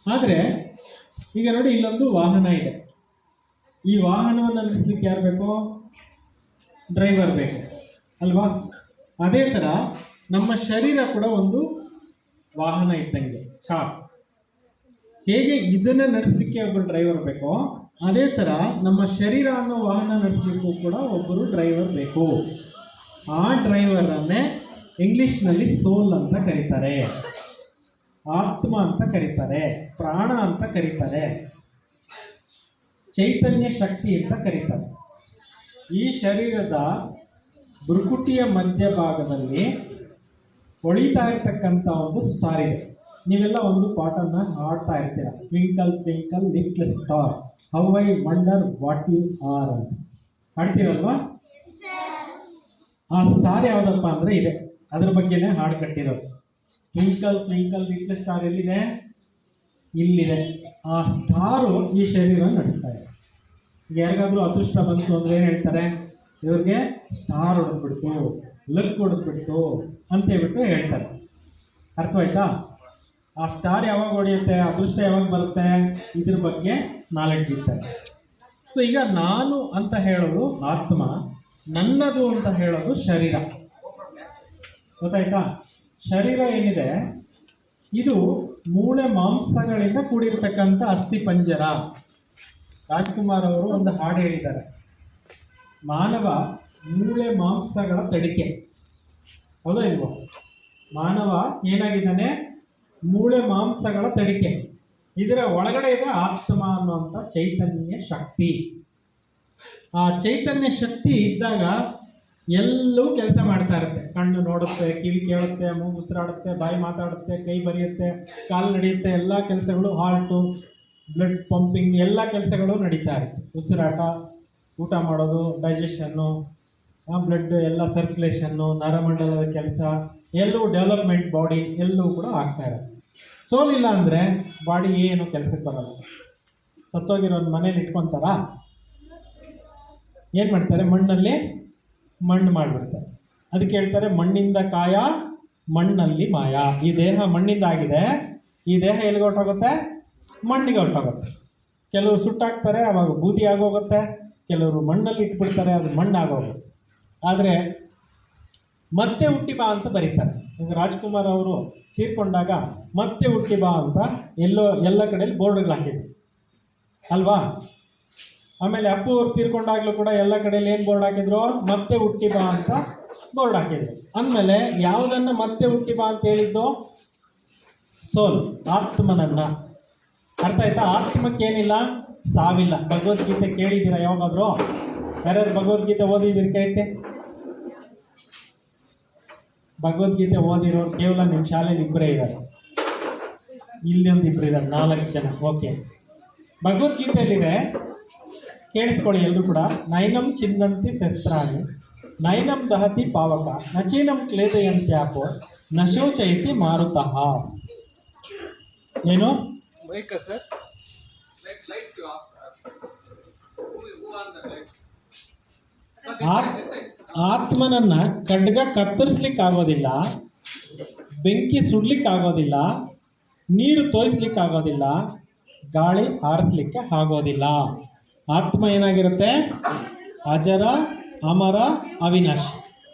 ಆದರೆ ಈಗ ನೋಡಿ, ಇಲ್ಲೊಂದು ವಾಹನ ಇದೆ. ಈ ವಾಹನವನ್ನು ನಡೆಸಲಿಕ್ಕೆ ಯಾರು ಬೇಕು? ಡ್ರೈವರ್ ಬೇಕು ಅಲ್ವಾ? ಅದೇ ಥರ ನಮ್ಮ ಶರೀರ ಕೂಡ ಒಂದು ವಾಹನ ಇದ್ದಂಗೆ, ಕಾರ್. ಹೇಗೆ ಇದನ್ನು ನಡೆಸಲಿಕ್ಕೆ ಒಬ್ಬರು ಡ್ರೈವರ್ ಬೇಕೋ, ಅದೇ ಥರ ನಮ್ಮ ಶರೀರ ಅನ್ನೋ ವಾಹನ ನಡೆಸಲಿಕ್ಕೂ ಕೂಡ ಒಬ್ಬರು ಡ್ರೈವರ್ ಬೇಕು. ಆ ಡ್ರೈವರನ್ನೇ ಇಂಗ್ಲೀಷ್ನಲ್ಲಿ ಸೋಲ್ ಅಂತ ಕರೀತಾರೆ, ಆತ್ಮ ಅಂತ ಕರೀತಾರೆ, ಪ್ರಾಣ ಅಂತ ಕರೀತಾರೆ, ಚೈತನ್ಯ ಶಕ್ತಿ ಅಂತ ಕರೀತಾರೆ. ಈ ಶರೀರದ ಭ್ರುಕುಟಿಯ ಮಧ್ಯಭಾಗದಲ್ಲಿ ಹೊಳಿತಾ ಇರ್ತಕ್ಕಂಥ ಒಂದು ಸ್ಟಾರ್ ಇದೆ. ನೀವೆಲ್ಲ ಒಂದು ಪಾಠನ್ನು ಹಾಡ್ತಾ ಇರ್ತೀರ, twinkle twinkle little star how I wonder what you are ಅಂತ ಹಾಡ್ತೀರಲ್ವಾ? ಆ ಸ್ಟಾರ್ ಯಾವುದಪ್ಪ ಅಂದರೆ ಇದೆ, ಅದ್ರ ಬಗ್ಗೆನೇ ಹಾಡು ಕಟ್ಟಿರೋದು. ಟ್ವಿಂಕಲ್ ಟ್ವಿಂಕಲ್ ಲಿಟ್ಲ್ ಸ್ಟಾರ್ ಎಲ್ಲಿದೆ? ಇಲ್ಲಿದೆ. ಆ ಸ್ಟಾರು ಈ ಶರೀರ ನಡೆಸ್ತಾ ಇದೆ. ಯಾರಿಗಾದ್ರೂ ಅದೃಷ್ಟ ಬಂತು ಅಂದರೆ ಏನು ಹೇಳ್ತಾರೆ? ಇವ್ರಿಗೆ ಸ್ಟಾರ್ ಹೊಡೆದ್ಬಿಡ್ತು, ಲಕ್ ಹೊಡೆದ್ಬಿಡ್ತು ಅಂತ ಹೇಳ್ಬಿಟ್ಟು ಹೇಳ್ತಾರೆ. ಅರ್ಥವಾಯ್ತಾ? ಆ ಸ್ಟಾರ್ ಯಾವಾಗ ಹೊಡೆಯುತ್ತೆ, ಅದೃಷ್ಟ ಯಾವಾಗ ಬರುತ್ತೆ, ಇದ್ರ ಬಗ್ಗೆ ನಾಲೆಡ್ಜ್ ಇರ್ತಾರೆ. ಸೊ ಈಗ ನಾನು ಅಂತ ಹೇಳೋದು ಆತ್ಮ, ನನ್ನದು ಅಂತ ಹೇಳೋದು ಶರೀರ. ಗೊತ್ತಾಯ್ತಾ? ಶರೀರ ಏನಿದೆ ಇದು ಮೂಳೆ ಮಾಂಸಗಳಿಂದ ಕೂಡಿರ್ತಕ್ಕಂಥ ಅಸ್ಥಿ ಪಂಜರ. ರಾಜ್ಕುಮಾರ್ ಅವರು ಒಂದು ಹಾಡು ಹೇಳಿದ್ದಾರೆ, ಮಾನವ ಮೂಳೆ ಮಾಂಸಗಳ ತಡಿಕೆ. ಹೌದಾ ಇಲ್ವೋ? ಮಾನವ ಏನಾಗಿದ್ದಾನೆ? ಮೂಳೆ ಮಾಂಸಗಳ ತಡಿಕೆ. ಇದರ ಒಳಗಡೆ ಇದೆ ಆತ್ಮ ಅನ್ನುವಂಥ ಚೈತನ್ಯ ಶಕ್ತಿ. ಆ ಚೈತನ್ಯ ಶಕ್ತಿ ಇದ್ದಾಗ ಎಲ್ಲವೂ ಕೆಲಸ ಮಾಡ್ತಾ ಇರುತ್ತೆ. ಕಣ್ಣು ನೋಡುತ್ತೆ, ಕಿವಿ ಕೇಳುತ್ತೆ, ಮೂಗು ಉಸಿರಾಡುತ್ತೆ, ಬಾಯಿ ಮಾತಾಡುತ್ತೆ, ಕೈ ಬರೆಯುತ್ತೆ, ಕಾಲು ನಡೆಯುತ್ತೆ. ಎಲ್ಲ ಕೆಲಸಗಳು, ಹಾರ್ಟು, ಬ್ಲಡ್ ಪಂಪಿಂಗ್, ಎಲ್ಲ ಕೆಲಸಗಳು ನಡೀತಾ ಇರುತ್ತೆ. ಉಸಿರಾಟ, ಊಟ ಮಾಡೋದು, ಡೈಜೆಷನ್ನು, ಬ್ಲಡ್ ಎಲ್ಲ ಸರ್ಕ್ಯುಲೇಷನ್ನು, ನರಮಂಡಲದ ಕೆಲಸ, ಎಲ್ಲವೂ ಡೆವಲಪ್ಮೆಂಟ್, ಬಾಡಿ ಎಲ್ಲವೂ ಕೂಡ ಆಗ್ತಾ ಇರುತ್ತೆ. ಸೋಲಿಲ್ಲ ಅಂದರೆ ಬಾಡಿ ಏನು ಕೆಲಸಕ್ಕೆ ಬರಲ್ಲ. ಸತ್ತೋಗಿರೋದು ಮನೇಲಿ ಇಟ್ಕೊತಾರ? ಏನು ಮಾಡ್ತಾರೆ? ಮಣ್ಣಲ್ಲಿ ಮಣ್ಣು ಮಾಡಿಬಿಡ್ತಾರೆ. ಅದಕ್ಕೆ ಹೇಳ್ತಾರೆ ಮಣ್ಣಿಂದ ಕಾಯ ಮಣ್ಣಲ್ಲಿ ಮಾಯ. ಈ ದೇಹ ಮಣ್ಣಿಂದ ಆಗಿದೆ, ಈ ದೇಹ ಎಲ್ಲಿಗೆ ಹೊರಟೋಗುತ್ತೆ? ಮಣ್ಣಿಗೆ ಹೊರಟೋಗುತ್ತೆ. ಕೆಲವರು ಸುಟ್ಟಾಕ್ತಾರೆ, ಅವಾಗ ಬೂದಿ ಆಗೋಗುತ್ತೆ. ಕೆಲವರು ಮಣ್ಣಲ್ಲಿ ಇಟ್ಬಿಡ್ತಾರೆ, ಅದು ಮಣ್ಣು ಆಗೋಗುತ್ತೆ. ಆದರೆ ಮತ್ತೆ ಹುಟ್ಟಿ ಬಾ ಅಂತ ಬರೀತಾರೆ. ಈಗ ರಾಜ್ಕುಮಾರ್ ಅವರು ತೀರ್ಕೊಂಡಾಗ ಮತ್ತೆ ಹುಟ್ಟಿ ಬಾ ಅಂತ ಎಲ್ಲ ಕಡೆಯಲ್ಲಿ ಬೋರ್ಡ್ಗಳು ಹಾಕಿದ್ರು ಅಲ್ವಾ? ಆಮೇಲೆ ಅಪ್ಪು ಅವ್ರು ತೀರ್ಕೊಂಡಾಗಲೂ ಕೂಡ ಎಲ್ಲ ಕಡೆಯಲ್ಲಿ ಏನು ಬೋರ್ಡ್ ಹಾಕಿದ್ರು? ಮತ್ತೆ ಹುಟ್ಟಿ ಬಾ ಅಂತ ಬೋರ್ಡ್ ಹಾಕಿದ್ರು. ಅಂದಮೇಲೆ ಯಾವುದನ್ನು ಮತ್ತೆ ಹುಟ್ಟಿ ಬಾ ಅಂತ ಹೇಳಿದ್ದು? ಸೋಲ್, ಆತ್ಮನನ್ನ. ಅರ್ಥ ಆಯ್ತಾ? ಆತ್ಮಕ್ಕೇನಿಲ್ಲ, ಸಾವಿಲ್ಲ. ಭಗವದ್ಗೀತೆ ಕೇಳಿದ್ದೀರಾ ಯಾವಾಗಾದರೂ? ಯಾರ್ಯಾರು ಭಗವದ್ಗೀತೆ ಓದಿದ್ದೀರಿ? ಕೈತೆ. ಭಗವದ್ಗೀತೆ ಓದಿರೋರು ಕೇವಲ ನಿಮ್ಮ ಶಾಲೆಯಲ್ಲಿ ಇಬ್ಬರೇ ಇದ್ದಾರೆ. ಇಲ್ಲಿ ಒಂದು ಇಬ್ಬರು ಇದ್ದಾರೆ, 4 ಜನ. ಓಕೆ, ಭಗವದ್ಗೀತೆಯಲ್ಲಿದೆ, ಕೇಳಿಸ್ಕೊಳ್ಳಿ ಎಲ್ಲರೂ ಕೂಡ. ನೈನಂ ಚಿಂದಂತಿ ಶಸ್ತ್ರಾಣಿ ನೈನಂ ದಹತಿ ಪಾವಕ ನಚೀನಂ ಕ್ಲೇದಯಂತ್ಯಾಪೋ ನಶೋಚೈತಿ ಮಾರುತಃ. ಏನು? ಸರ್, ಆತ್ಮನನ್ನ ಖಡ್ಗ ಕತ್ತರಿಸ್ಲಿಕ್ಕಾಗೋದಿಲ್ಲ, ಬೆಂಕಿ ಸುಡ್ಲಿಕ್ಕಾಗೋದಿಲ್ಲ, ನೀರು ತೋಯಿಸ್ಲಿಕ್ಕಾಗೋದಿಲ್ಲ, ಗಾಳಿ ಹಾರಿಸ್ಲಿಕ್ಕೆ ಆಗೋದಿಲ್ಲ. ಆತ್ಮ ಏನಾಗಿರುತ್ತೆ? ಅಜರ, ಅಮರ, ಅವಿನಾಶಿ.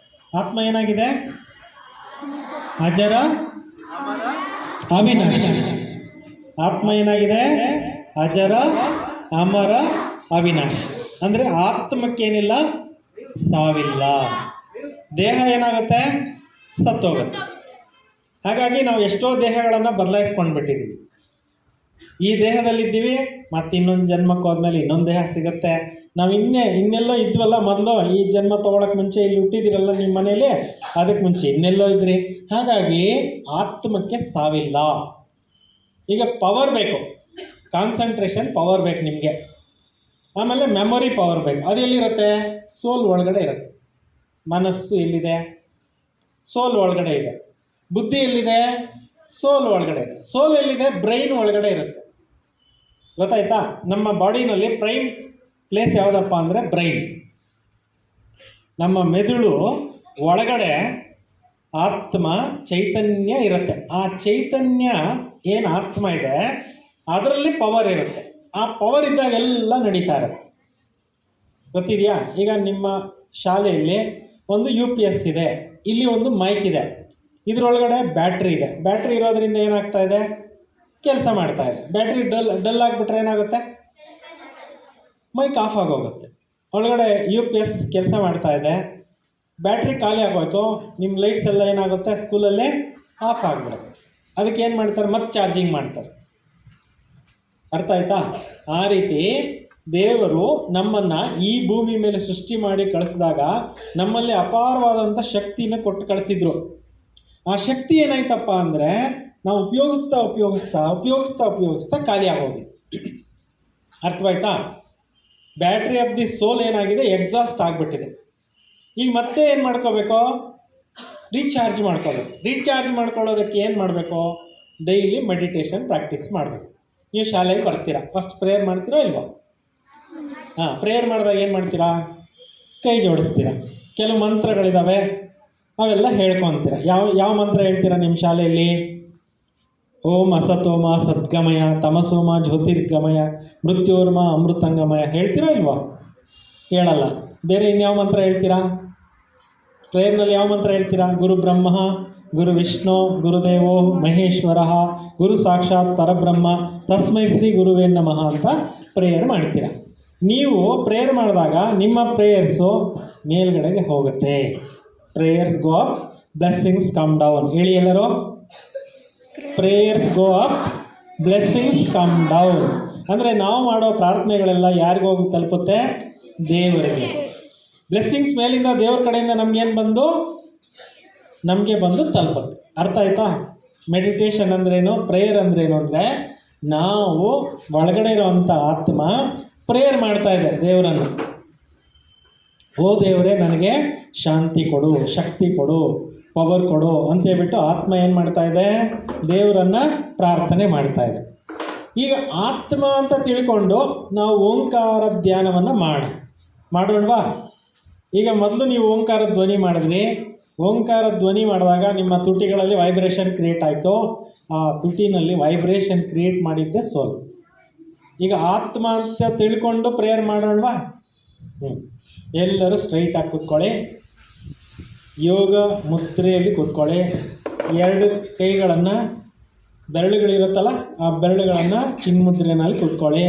ಆತ್ಮ ಏನಾಗಿದೆ? ಅಜರ, ಅವಿನಾಶಿ. ಆತ್ಮ ಏನಾಗಿದೆ? ಅಜರ, ಅಮರ, ಅವಿನಾಶಿ. ಅಂದರೆ ಆತ್ಮಕ್ಕೇನಿಲ್ಲ, ಸಾವಿಲ್ಲ. ದೇಹ ಏನಾಗುತ್ತೆ? ಸತ್ತೋಗುತ್ತೆ. ಹಾಗಾಗಿ ನಾವು ಎಷ್ಟೋ ದೇಹಗಳನ್ನು ಬದಲಾಯಿಸ್ಕೊಂಡ್ಬಿಟ್ಟಿದ್ದೀವಿ. ಈ ದೇಹದಲ್ಲಿದ್ದೀವಿ, ಮತ್ತು ಇನ್ನೊಂದು ಜನ್ಮಕ್ಕೆ ಹೋದ್ಮೇಲೆ ಇನ್ನೊಂದು ದೇಹ ಸಿಗುತ್ತೆ. ನಾವು ಇನ್ನೆಲ್ಲೋ ಇದ್ವಲ್ಲ ಮೊದಲು, ಈ ಜನ್ಮ ತೊಗೊಳಕ್ಕೆ ಮುಂಚೆ ಇಲ್ಲಿ ಹುಟ್ಟಿದಿರಲ್ಲ ನಿಮ್ಮ ಮನೇಲಿ, ಅದಕ್ಕೆ ಮುಂಚೆ ಇನ್ನೆಲ್ಲೋ ಇದ್ರಿ. ಹಾಗಾಗಿ ಆತ್ಮಕ್ಕೆ ಸಾವಿಲ್ಲ. ಈಗ ಪವರ್ ಬೇಕು, ಕಾನ್ಸಂಟ್ರೇಷನ್ ಪವರ್ ಬೇಕು ನಿಮಗೆ. ಆಮೇಲೆ ಮೆಮೊರಿ ಪವರ್ ಬೇಕು. ಅದು ಎಲ್ಲಿರುತ್ತೆ? ಸೋಲ್ ಒಳಗಡೆ ಇರುತ್ತೆ. ಮನಸ್ಸು ಎಲ್ಲಿದೆ? ಸೋಲ್ ಒಳಗಡೆ ಇದೆ. ಬುದ್ಧಿ ಎಲ್ಲಿದೆ? ಸೋಲ್ ಒಳಗಡೆ ಇದೆ. ಸೋಲ್ ಎಲ್ಲಿದೆ? ಬ್ರೈನ್ ಒಳಗಡೆ ಇರುತ್ತೆ. ಗೊತ್ತಾಯ್ತಾ? ನಮ್ಮ ಬಾಡಿನಲ್ಲಿ ಪ್ರೈಮ್ ಪ್ಲೇಸ್ ಯಾವುದಪ್ಪ ಅಂದರೆ ಬ್ರೈನ್. ನಮ್ಮ ಮೆದುಳು ಒಳಗಡೆ ಆತ್ಮ ಚೈತನ್ಯ ಇರುತ್ತೆ. ಆ ಚೈತನ್ಯ ಏನು ಆತ್ಮ ಇದೆ, ಅದರಲ್ಲಿ ಪವರ್ ಇರುತ್ತೆ. ಆ ಪವರ್ ಇದ್ದಾಗ ಎಲ್ಲ ನಡೀತಾ ಇರುತ್ತೆ. ಗೊತ್ತಿದೆಯಾ? ಈಗ ನಿಮ್ಮ ಶಾಲೆಯಲ್ಲಿ ಒಂದು UPS ಇದೆ, ಇಲ್ಲಿ ಒಂದು ಮೈಕ್ ಇದೆ, ಇದರೊಳಗಡೆ ಬ್ಯಾಟ್ರಿ ಇದೆ. ಬ್ಯಾಟ್ರಿ ಇರೋದ್ರಿಂದ ಏನಾಗ್ತಾ ಇದೆ? ಕೆಲಸ ಮಾಡ್ತಾ ಇದೆ. ಬ್ಯಾಟ್ರಿ ಡಲ್ ಆಗಿಬಿಟ್ರೆ ಏನಾಗುತ್ತೆ? ಮೈಕ್ ಆಫ್ ಆಗೋಗುತ್ತೆ. ಒಳಗಡೆ UPS ಕೆಲಸ ಮಾಡ್ತಾ ಇದೆ, ಬ್ಯಾಟ್ರಿ ಖಾಲಿ ಆಗೋಯ್ತು, ನಿಮ್ಮ ಲೈಟ್ಸ್ ಎಲ್ಲ ಏನಾಗುತ್ತೆ? ಸ್ಕೂಲಲ್ಲೇ ಆಫ್ ಆಗಿಬಿಡುತ್ತೆ. ಅದಕ್ಕೆ ಏನು ಮಾಡ್ತಾರೆ? ಮತ್ತೆ ಚಾರ್ಜಿಂಗ್ ಮಾಡ್ತಾರೆ. ಅರ್ಥ ಆಯ್ತಾ? ಆ ರೀತಿ ದೇವರು ನಮ್ಮನ್ನು ಈ ಭೂಮಿ ಮೇಲೆ ಸೃಷ್ಟಿ ಮಾಡಿ ಕಳಿಸಿದಾಗ ನಮ್ಮಲ್ಲಿ ಅಪಾರವಾದಂಥ ಶಕ್ತಿನ ಕೊಟ್ಟು ಕಳಿಸಿದ್ರು. ಆ ಶಕ್ತಿ ಏನಾಯ್ತಪ್ಪ ಅಂದರೆ ನಾವು ಉಪಯೋಗಿಸ್ತಾ ಖಾಲಿ ಆಗೋಗಿ. ಅರ್ಥವಾಯ್ತಾ? ಬ್ಯಾಟ್ರಿ ಆಫ್ ದಿ ಸೋಲ್ ಏನಾಗಿದೆ? ಎಕ್ಸಾಸ್ಟ್ ಆಗಿಬಿಟ್ಟಿದೆ. ಈಗ ಮತ್ತೆ ಏನು ಮಾಡ್ಕೋಬೇಕು? ರೀಚಾರ್ಜ್ ಮಾಡ್ಕೋಬೇಕು. ರೀಚಾರ್ಜ್ ಮಾಡ್ಕೊಳ್ಳೋದಕ್ಕೆ ಏನು ಮಾಡಬೇಕು? ಡೈಲಿ ಮೆಡಿಟೇಷನ್ ಪ್ರಾಕ್ಟೀಸ್ ಮಾಡಬೇಕು. ನೀವು ಶಾಲೆಗೆ ಬರ್ತೀರಾ, ಫಸ್ಟ್ ಪ್ರೇಯರ್ ಮಾಡ್ತೀರೋ ಇಲ್ವೋ? ಪ್ರೇಯರ್ ಮಾಡಿದಾಗ ಏನು ಮಾಡ್ತೀರಾ? ಕೈ ಜೋಡಿಸ್ತೀರಾ. ಕೆಲವು ಮಂತ್ರಗಳಿದ್ದಾವೆ, ಅವೆಲ್ಲ ಹೇಳ್ಕೊತೀರ. ಯಾವ ಮಂತ್ರ ಹೇಳ್ತೀರಾ ನಿಮ್ಮ ಶಾಲೆಯಲ್ಲಿ? ಓಂ ಅಸತೋಮ ಸದ್ಗಮಯ, ತಮಸೋಮ ಜ್ಯೋತಿರ್ಗಮಯ, ಮೃತ್ಯೋರ್ಮ ಅಮೃತಂಗಮಯ ಹೇಳ್ತೀರಾ ಇಲ್ವಾ? ಹೇಳಲ್ಲ. ಬೇರೆ ಇನ್ಯಾವ ಮಂತ್ರ ಹೇಳ್ತೀರಾ? ಪ್ರೇಯರ್ನಲ್ಲಿ ಯಾವ ಮಂತ್ರ ಹೇಳ್ತೀರಾ? ಗುರು ಬ್ರಹ್ಮ ಗುರು ವಿಷ್ಣು ಗುರುದೇವೋ ಮಹೇಶ್ವರ ಗುರು ಸಾಕ್ಷಾತ್ ಪರಬ್ರಹ್ಮ ತಸ್ಮೈ ಶ್ರೀ ಗುರುವೇ ನಮಃ ಅಂತ ಪ್ರೇಯರ್ ಮಾಡ್ತೀರಾ. ನೀವು ಪ್ರೇಯರ್ ಮಾಡಿದಾಗ ನಿಮ್ಮ ಪ್ರೇಯರ್ಸು ಮೇಲ್ಗಡೆಗೆ ಹೋಗುತ್ತೆ. Prayers go up, blessings come down. ಹೇಳಿ ಎಲ್ಲರೂ, prayers go up, blessings come down. ಅಂದರೆ ನಾವು ಮಾಡೋ ಪ್ರಾರ್ಥನೆಗಳೆಲ್ಲ ಯಾರಿಗೋಗಿ ತಲುಪುತ್ತೆ? ದೇವರಿಗೆ. ಬ್ಲೆಸ್ಸಿಂಗ್ಸ್ ಮೇಲಿಂದ ದೇವ್ರ ಕಡೆಯಿಂದ ನಮಗೇನು ನಮಗೆ ಬಂದು ತಲುಪುತ್ತೆ. ಅರ್ಥ ಆಯ್ತಾ? ಮೆಡಿಟೇಷನ್ ಅಂದ್ರೇನು, ಪ್ರೇಯರ್ ಅಂದ್ರೇನು ಅಂದರೆ ನಾವು ಒಳಗಡೆ ಇರೋವಂಥ ಆತ್ಮ ಪ್ರೇಯರ್ ಮಾಡ್ತಾ ಇದೆ ದೇವರನ್ನು. ಓ ದೇವರೇ, ನನಗೆ ಶಾಂತಿ ಕೊಡು, ಶಕ್ತಿ ಕೊಡು, ಪವರ್ ಕೊಡು ಅಂತೇಳ್ಬಿಟ್ಟು ಆತ್ಮ ಏನು ಮಾಡ್ತಾ ಇದೆ? ದೇವರನ್ನು ಪ್ರಾರ್ಥನೆ ಮಾಡ್ತಾ ಇದೆ. ಈಗ ಆತ್ಮ ಅಂತ ತಿಳ್ಕೊಂಡು ನಾವು ಓಂಕಾರ ಧ್ಯಾನವನ್ನು ಮಾಡೋಣವಾ? ಈಗ ಮೊದಲು ನೀವು ಓಂಕಾರ ಧ್ವನಿ ಮಾಡಿದ್ರಿ. ಓಂಕಾರ ಧ್ವನಿ ಮಾಡಿದಾಗ ನಿಮ್ಮ ತುಟಿಗಳಲ್ಲಿ ವೈಬ್ರೇಷನ್ ಕ್ರಿಯೇಟ್ ಆಯಿತು. ಆ ತುಟಿನಲ್ಲಿ ವೈಬ್ರೇಷನ್ ಕ್ರಿಯೇಟ್ ಮಾಡಿದ್ದೆ ಸೋಲ್. ಈಗ ಆತ್ಮ ಅಂತ ತಿಳ್ಕೊಂಡು ಪ್ರೇಯರ್ ಮಾಡೋಣವಾ? ಎಲ್ಲರೂ ಸ್ಟ್ರೈಟಾಗಿ ಕೂತ್ಕೊಳ್ಳಿ. ಯೋಗ ಮುದ್ರೆಯಲ್ಲಿ ಕೂತ್ಕೊಳ್ಳಿ. ಎರಡು ಕೈಗಳನ್ನು, ಬೆರಳುಗಳಿರುತ್ತಲ್ಲ ಆ ಬೆರಳುಗಳನ್ನು ಚಿನ್ಮುದ್ರೆನಲ್ಲಿ ಕೂತ್ಕೊಳ್ಳಿ.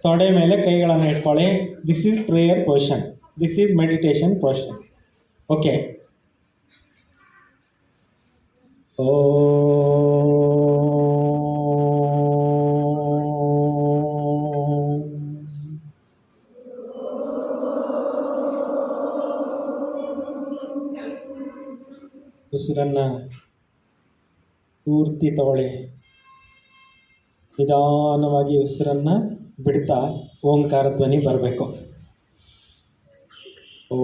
ತೊಡೆ ಮೇಲೆ ಕೈಗಳನ್ನು ಇಟ್ಕೊಳ್ಳಿ. This is prayer position, this is meditation position. Okay. ಉಸಿರನ್ನು ಪೂರ್ತಿ ತಗೊಳ್ಳಿ. ನಿಧಾನವಾಗಿ ಉಸಿರನ್ನು ಬಿಡ್ತಾ ಓಂಕಾರ ಧ್ವನಿ ಬರಬೇಕು. ಓ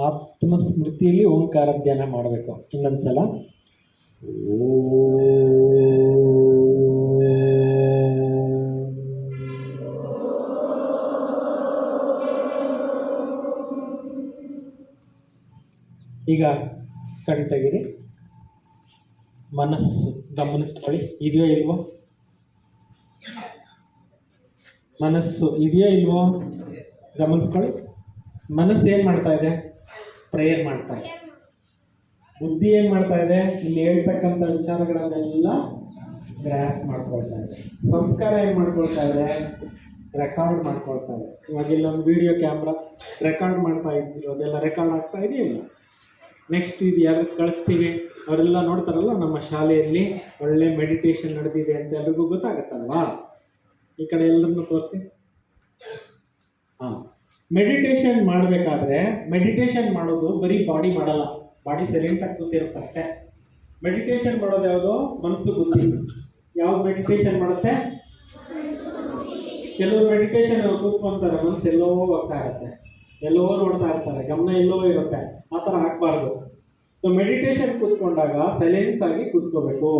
ಆತ್ಮಸ್ಮೃತಿಯಲ್ಲಿ ಓಂಕಾರ ಧ್ಯಾನ ಮಾಡಬೇಕು. ಇನ್ನೊಂದು ಸಲ ಈಗ ಕಣ್ ತೆಗೀರಿ. ಮನಸ್ಸು ಗಮನಿಸ್ಕೊಳ್ಳಿ. ಇದೆಯೋ ಇಲ್ವೋ? ಮನಸ್ಸು ಇದೆಯೋ ಇಲ್ವೋ ಗಮನಿಸ್ಕೊಳ್ಳಿ. ಮನಸ್ಸು ಏನು ಮಾಡ್ತಾ ಇದೆ? ಪ್ರೇಯರ್ ಮಾಡ್ತಾ ಇದೆ. ಬುದ್ಧಿ ಏನು ಮಾಡ್ತಾ ಇದೆ? ಇಲ್ಲಿ ಹೇಳ್ತಕ್ಕಂಥ ವಿಚಾರಗಳನ್ನೆಲ್ಲ ಗ್ರಾಸ್ ಮಾಡ್ಕೊಳ್ತಾ ಇದೆ. ಸಂಸ್ಕಾರ ಏನು ಮಾಡ್ಕೊಳ್ತಾ ಇದೆ? ರೆಕಾರ್ಡ್ ಮಾಡ್ಕೊಳ್ತಾ ಇದೆ. ಇವಾಗ ಇಲ್ಲೊಂದು ವಿಡಿಯೋ ಕ್ಯಾಮ್ರಾ ರೆಕಾರ್ಡ್ ಮಾಡ್ತಾ ಇದ್ದೀವಿ, ಅದೆಲ್ಲ ರೆಕಾರ್ಡ್ ಆಗ್ತಾ ಇದೆಯಿಲ್ಲ. ನೆಕ್ಸ್ಟ್ ಇದು ಯಾರು ಕಳಿಸ್ತೀವಿ ಅವರೆಲ್ಲ ನೋಡ್ತಾರಲ್ಲ, ನಮ್ಮ ಶಾಲೆಯಲ್ಲಿ ಒಳ್ಳೆ ಮೆಡಿಟೇಷನ್ ನಡೆದಿದೆ ಅಂತ ಎಲ್ರಿಗೂ ಗೊತ್ತಾಗತ್ತಲ್ವಾ? ಈ ಕಡೆ ಎಲ್ಲರನ್ನು ತೋರಿಸಿ. ಮೆಡಿಟೇಷನ್ ಮಾಡಬೇಕಾದ್ರೆ ಮೆಡಿಟೇಷನ್ ಮಾಡೋದು ಬರೀ ಬಾಡಿ ಮಾಡಲ್ಲ. ಬಾಡಿ ಸೈಲೆಂಟಾಗಿ ಕೂತಿರುತ್ತೆ ಅಷ್ಟೇ. ಮೆಡಿಟೇಷನ್ ಮಾಡೋದು ಯಾವುದು? ಮನಸ್ಸು ಬುದ್ಧಿ. ಯಾವ್ದು ಮೆಡಿಟೇಷನ್ ಮಾಡುತ್ತೆ? ಕೆಲವರು ಮೆಡಿಟೇಷನ್ ಕೂತ್ಕೊಂತಾರೆ, ಮನಸ್ಸು ಎಲ್ಲೋ ಹೋಗ್ತಾ ಇರುತ್ತೆ, ಎಲ್ಲೋ ನೋಡ್ತಾ ಇರ್ತಾರೆ, ಗಮನ ಎಲ್ಲೋ ಇರುತ್ತೆ. ಆ ಥರ ಹಾಕ್ಬಾರ್ದು. ಸೊ ಮೆಡಿಟೇಷನ್ ಕೂತ್ಕೊಂಡಾಗ ಸೈಲೆನ್ಸ್ ಆಗಿ ಕೂತ್ಕೋಬೇಕು.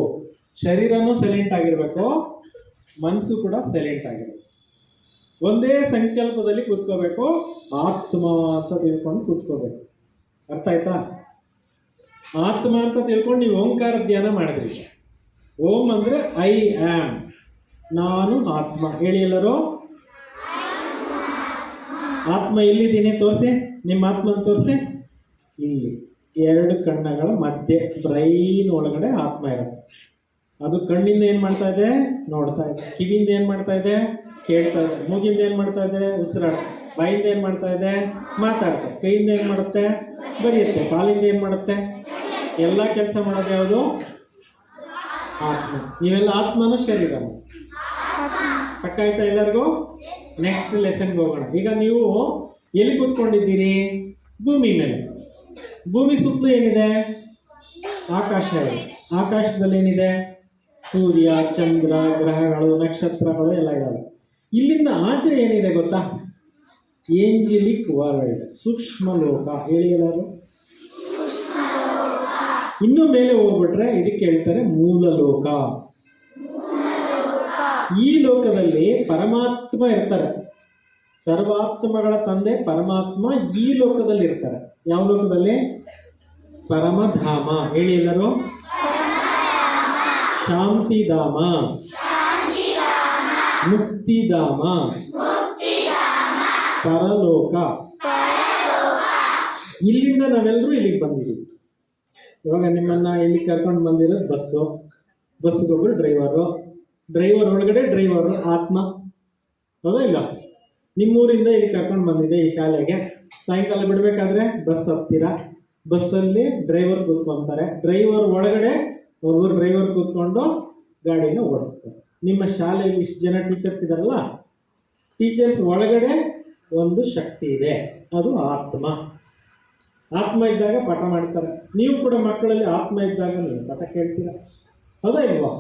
ಶರೀರನೂ ಸೈಲೆಂಟ್ ಆಗಿರಬೇಕು, ಮನಸ್ಸು ಕೂಡ ಸೈಲೆಂಟ್ ಆಗಿರಬೇಕು. ಒಂದೇ ಸಂಕಲ್ಪದಲ್ಲಿ ಕೂತ್ಕೋಬೇಕು. ಆತ್ಮ ಅಂತ ತಿಳ್ಕೊಂಡು ಕೂತ್ಕೋಬೇಕು. ಅರ್ಥ ಆಯ್ತಾ? ಆತ್ಮ ಅಂತ ತಿಳ್ಕೊಂಡು ನೀವು ಓಂಕಾರ ಧ್ಯಾನ ಮಾಡಿದ್ರಿ. ಓಂ ಅಂದರೆ ಐ ಆಮ್, ನಾನು ಆತ್ಮ. ಹೇಳಿ ಎಲ್ಲರೂ, ಆತ್ಮ ಎಲ್ಲಿದ್ದೀನಿ ತೋರಿಸಿ, ನಿಮ್ಮ ಆತ್ಮನ ತೋರಿಸಿ. ಇಲ್ಲಿ ಎರಡು ಕಣ್ಣುಗಳ ಮಧ್ಯೆ ಬ್ರೈನ್ ಒಳಗಡೆ ಆತ್ಮ ಇರುತ್ತೆ. ಅದು ಕಣ್ಣಿಂದ ಏನು ಮಾಡ್ತಾ ಇದೆ? ನೋಡ್ತಾ ಇದೆ. ಕಿವಿಯಿಂದ ಏನು ಮಾಡ್ತಾ ಇದೆ? ಕೇಳ್ತಾ ಇದೆ. ಮೂಗಿಂದ ಏನು ಮಾಡ್ತಾ ಇದೆ? ಉಸಿರಾಡ. ಬಾಯಿಂದ ಏನು ಮಾಡ್ತಾ ಇದೆ? ಮಾತಾಡ್ತಾರೆ. ಕೈಯಿಂದ ಏನು ಮಾಡುತ್ತೆ? ಬರೆಯುತ್ತೆ. ಕಾಲಿಂದ ಏನು ಮಾಡುತ್ತೆ? ಎಲ್ಲ ಕೆಲಸ ಮಾಡೋದು ಯಾವುದು? ಆತ್ಮ. ನೀವೆಲ್ಲ ಆತ್ಮನೂ ಶರೀರನು. ಪಕ್ಕ ಆಯ್ತಾ ಎಲ್ಲರಿಗೂ? ನೆಕ್ಸ್ಟ್ ಲೆಸನ್ಗೆ ಹೋಗೋಣ. ಈಗ ನೀವು ಎಲ್ಲಿ ಕೂತ್ಕೊಂಡಿದ್ದೀರಿ? ಭೂಮಿ ಮೇಲೆ. ಭೂಮಿ ಸುತ್ತಲೂ ಏನಿದೆ? ಆಕಾಶ ಇದೆ. ಆಕಾಶದಲ್ಲಿ ಏನಿದೆ? ಸೂರ್ಯ, ಚಂದ್ರ, ಗ್ರಹಗಳು, ನಕ್ಷತ್ರಗಳು ಎಲ್ಲ ಇದ್ದಾವೆ. ಇಲ್ಲಿಂದ ಆಚೆ ಏನಿದೆ ಗೊತ್ತಾ? ಏಂಜಲಿಕ್ ವರ್ಲ್ಡ್, ಸೂಕ್ಷ್ಮ ಲೋಕ. ಹೇಳಿ ಎಲ್ಲರೂ. ಇನ್ನು ಮೇಲೆ ಹೋಗ್ಬಿಟ್ರೆ ಇದಕ್ಕೆ ಹೇಳ್ತಾರೆ ಮೂಲ ಲೋಕ. ಈ ಲೋಕದಲ್ಲಿ ಪರಮಾತ್ಮ ಇರ್ತಾರೆ. ಸರ್ವಾತ್ಮಗಳ ತಂದೆ ಪರಮಾತ್ಮ ಈ ಲೋಕದಲ್ಲಿ ಇರ್ತಾರೆ. ಯಾವ ಲೋಕದಲ್ಲಿ? ಪರಮಧಾಮ. ಹೇಳಿ ಎಲ್ಲರೂ. ಶಾಂತಿಧಾಮ, ಮುಕ್ತಿಧಾಮ, ಪರಲೋಕ. ಇಲ್ಲಿಂದ ನಾವೆಲ್ಲರೂ ಇಲ್ಲಿಗೆ ಬಂದಿದ್ದೀವಿ. ಇವಾಗ ನಿಮ್ಮನ್ನ ಇಲ್ಲಿ ಕರ್ಕೊಂಡು ಬಂದಿರೋದು ಬಸ್ಸಿಗೊಬ್ಬರು ಡ್ರೈವರ್ ಒಳಗಡೆ ಡ್ರೈವರು ಆತ್ಮ. ಹೌದಾ ಇಲ್ಲ? ನಿಮ್ಮೂರಿಂದ ಇಲ್ಲಿ ಕರ್ಕೊಂಡು ಬಂದಿದೆ ಈ ಶಾಲೆಗೆ. ಸಾಯಂಕಾಲ ಬಿಡಬೇಕಾದ್ರೆ ಬಸ್ ಹತ್ತೀರಾ. ಬಸ್ಸಲ್ಲಿ ಡ್ರೈವರ್ ಕೂತ್ಕೊಂತಾರೆ. ಡ್ರೈವರ್ ಒಳಗಡೆ ಒಬ್ಬರು ಡ್ರೈವರ್ ಕೂತ್ಕೊಂಡು ಗಾಡಿನ ಓಡಿಸ್ತಾರೆ. ನಿಮ್ಮ ಶಾಲೆಯಲ್ಲಿ ಇಷ್ಟು ಜನ ಟೀಚರ್ಸ್ ಇದಾರಲ್ಲ, ಟೀಚರ್ಸ್ ಒಳಗಡೆ ಒಂದು ಶಕ್ತಿ ಇದೆ, ಅದು ಆತ್ಮ. ಆತ್ಮ ಇದ್ದಾಗ ಪಾಠ ಮಾಡ್ತಾರೆ. ನೀವು ಕೂಡ ಮಕ್ಕಳಲ್ಲಿ ಆತ್ಮ ಇದ್ದಾಗ ನೀವು ಪಾಠ ಕೇಳ್ತೀರ. ಹೌದಾ ಇಲ್ವಾ?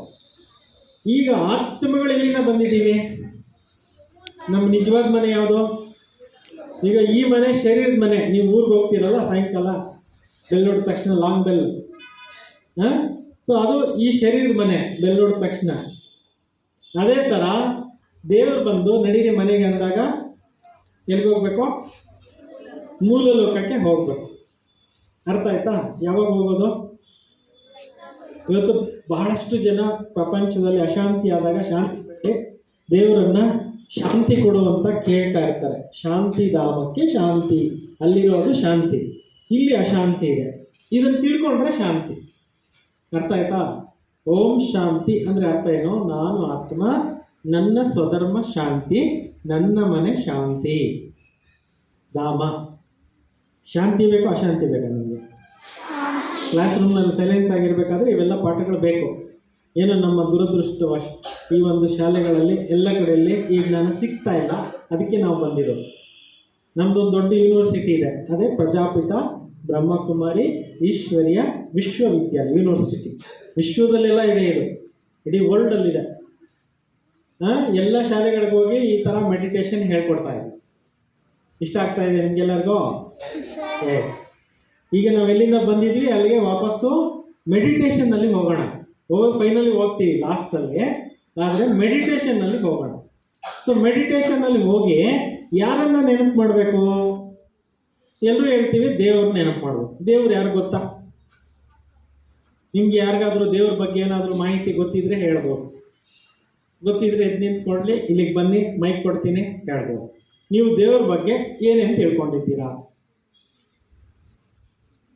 ಈಗ ಆತ್ಮಗಳು ಎಲ್ಲಿಂದ ಬಂದಿದ್ದೀವಿ? ನಮ್ಮ ನಿಜವಾದ ಮನೆ ಯಾವುದು? ಈಗ ಈ ಮನೆ ಶರೀರದ ಮನೆ. ನೀವು ಊರಿಗೆ ಹೋಗ್ತೀರಲ್ಲ ಸಾಯಂಕಾಲ, ಬೆಲ್ ನೋಡಿದ ತಕ್ಷಣ ಲಾಂಗ್ ಬೆಲ್. ಸೊ ಅದು ಈ ಶರೀರದ ಮನೆ. ಬೆಲ್ ನೋಡಿದ ತಕ್ಷಣ ಅದೇ ಥರ ದೇವರು ಬಂದು ನಡೀರಿ ಮನೆಗೆ ಅಂದಾಗ ಎಲ್ಲಿಗೆ ಹೋಗ್ಬೇಕು? ಮೂಲ ಲೋಕಕ್ಕೆ ಹೋಗ್ಬೇಕು. ಅರ್ಥ ಆಯ್ತಾ? ಯಾವಾಗ ಹೋಗೋದು? ಇವತ್ತು ಬಹಳಷ್ಟು ಜನ ಪ್ರಪಂಚದಲ್ಲಿ ಅಶಾಂತಿ ಆದಾಗ ಶಾಂತಿ ದೇವರನ್ನ ಶಾಂತಿ ಕೊಡುವಂತ ಕೇಳ್ತಾ ಇರ್ತಾರೆ. ಶಾಂತಿಧಾಮಕ್ಕೆ ಶಾಂತಿ, ಅಲ್ಲಿರೋದು ಶಾಂತಿ, ಇಲ್ಲಿ ಅಶಾಂತಿ ಇದೆ. ಇದನ್ನು ತಿಳ್ಕೊಂಡ್ರೆ ಶಾಂತಿ. ಅರ್ಥ ಆಯ್ತಾ? ಓಂ ಶಾಂತಿ ಅಂದರೆ ಅರ್ಥ ಏನು? ನಾನು ಆತ್ಮ, ನನ್ನ ಸ್ವಧರ್ಮ ಶಾಂತಿ, ನನ್ನ ಮನೆ ಶಾಂತಿ ಧಾಮ. ಶಾಂತಿ ಬೇಕು, ಅಶಾಂತಿ ಬೇಕಾ ನಮಗೆ? ಕ್ಲಾಸ್ ರೂಮ್ನಲ್ಲಿ ಸೈಲೆನ್ಸ್ ಆಗಿರಬೇಕಾದ್ರೆ ಇವೆಲ್ಲ ಪಾಠಗಳು ಬೇಕು. ಏನೋ ನಮ್ಮ ದುರದೃಷ್ಟವಶ ಈ ಒಂದು ಶಾಲೆಗಳಲ್ಲಿ ಎಲ್ಲ ಕಡೆಯಲ್ಲಿ ಈ ಜ್ಞಾನ ಸಿಗ್ತಾ ಇಲ್ಲ. ಅದಕ್ಕೆ ನಾವು ಬಂದಿರೋದು. ನಮ್ಮದೊಂದು ದೊಡ್ಡ ಯೂನಿವರ್ಸಿಟಿ ಇದೆ, ಅದೇ ಪ್ರಜಾಪಿತ ಬ್ರಹ್ಮಕುಮಾರಿ ಈಶ್ವರ್ಯ ವಿಶ್ವವಿದ್ಯಾಲಯ ಯೂನಿವರ್ಸಿಟಿ. ವಿಶ್ವದಲ್ಲೆಲ್ಲ ಇದೆ, ಇದು ಇಡೀ ವರ್ಲ್ಡಲ್ಲಿದೆ. ಎಲ್ಲ ಶಾಲೆಗಳಿಗೆ ಹೋಗಿ ಈ ಥರ ಮೆಡಿಟೇಷನ್ ಹೇಳ್ಕೊಡ್ತಾ ಇದೆ. ಇಷ್ಟ ಆಗ್ತಾ ಇದೆ ನಿಮಗೆಲ್ಲರಿಗೂ? ಎಸ್. ಈಗ ನಾವು ಎಲ್ಲಿಂದ ಬಂದಿದ್ವಿ ಅಲ್ಲಿಗೆ ವಾಪಸ್ಸು ಮೆಡಿಟೇಷನ್ನಲ್ಲಿ ಹೋಗೋಣ. ಫೈನಲಿ ಹೋಗ್ತೀವಿ ಲಾಸ್ಟಲ್ಲಿ, ಆದರೆ ಮೆಡಿಟೇಷನ್ನಲ್ಲಿ ಹೋಗೋಣ. ಸೊ ಮೆಡಿಟೇಷನ್ನಲ್ಲಿ ಹೋಗಿ ಯಾರನ್ನ ನೆನಪು ಮಾಡಬೇಕು? ಎಲ್ಲರೂ ಹೇಳ್ತೀವಿ ದೇವ್ರನ್ನ ನೆನಪು ಮಾಡಬೇಕು. ದೇವ್ರು ಯಾರು ಗೊತ್ತಾ? ನಿಮ್ಗೆ ಯಾರಿಗಾದ್ರೂ ದೇವ್ರ ಬಗ್ಗೆ ಏನಾದರೂ ಮಾಹಿತಿ ಗೊತ್ತಿದ್ರೆ ಹೇಳ್ಬೋದು. ಗೊತ್ತಿದ್ರೆ ಎದ್ದು ನಿಂತ್ಕೊಳ್ಳಿ, ಇಲ್ಲಿಗೆ ಬನ್ನಿ, ಮೈಕ್ ಕೊಡ್ತೀನಿ, ಹೇಳ್ಬೋದು. ನೀವು ದೇವ್ರ ಬಗ್ಗೆ ಏನೇನು ತಿಳ್ಕೊಂಡಿದ್ದೀರಾ?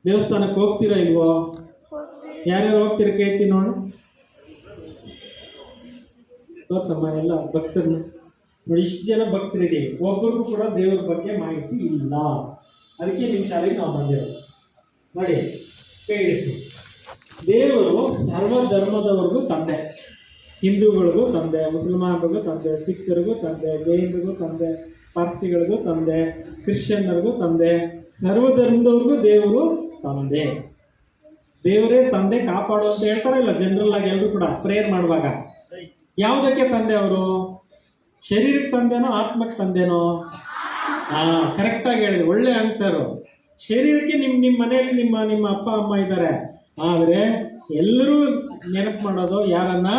ದೇವಸ್ಥಾನಕ್ಕೆ ಹೋಗ್ತೀರಾ ಇಲ್ವೋ? ಯಾರ್ಯಾರು ಹೋಗ್ತೀರಾ ಕೇಳ್ತೀನಿ ನೋಡು. ತೋರ್ಸಮ್ಮ ಎಲ್ಲ ಭಕ್ತರನ್ನ ನೋಡಿ. ಇಷ್ಟು ಜನ ಭಕ್ತರಿದ್ದೀವಿ, ಒಬ್ಬರಿಗೂ ಕೂಡ ದೇವ್ರ ಬಗ್ಗೆ ಮಾಹಿತಿ ಇಲ್ಲ. ಅದಕ್ಕೆ ನಿಮ್ಮ ಶಾಲೆಗೆ ನಾವು ಬಂದಿರೋದು. ನೋಡಿ, ಕೇಳಿಸಿ. ದೇವರು ಸರ್ವ ಧರ್ಮದವರೆಗೂ ತಂದೆ. ಹಿಂದೂಗಳಿಗೂ ತಂದೆ, ಮುಸಲ್ಮಾನರಿಗೂ ತಂದೆ, ಸಿಖ್ರಿಗೂ ತಂದೆ, ಜೈನರಿಗೂ ತಂದೆ, ಪಾರ್ಸಿಗಳಿಗೂ ತಂದೆ, ಕ್ರಿಶ್ಚಿಯನ್ನರಿಗೂ ತಂದೆ, ಸರ್ವಧರ್ಮದವ್ರಿಗೂ ದೇವರು ತಂದೆ. ದೇವರೇ ತಂದೆ ಕಾಪಾಡು ಅಂತ ಹೇಳ್ತಾರೆ ಇಲ್ಲ ಜನರಲ್ ಆಗಿ ಎಲ್ಲರೂ ಕೂಡ ಪ್ರೇಯರ್ ಮಾಡುವಾಗ. ಯಾವುದಕ್ಕೆ ತಂದೆ ಅವರು? ಶರೀರಕ್ಕೆ ತಂದೆನೋ ಆತ್ಮಕ್ಕೆ ತಂದೆನೋ? ಕರೆಕ್ಟಾಗಿ ಹೇಳಿದೆ, ಒಳ್ಳೆ ಆನ್ಸರು. ಶರೀರಕ್ಕೆ ನಿಮ್ಮ ಮನೆಯಲ್ಲಿ ನಿಮ್ಮ ಅಪ್ಪ ಅಮ್ಮ ಇದ್ದಾರೆ, ಆದರೆ ಎಲ್ಲರೂ ನೆನಪು ಮಾಡೋದು ಯಾರನ್ನ?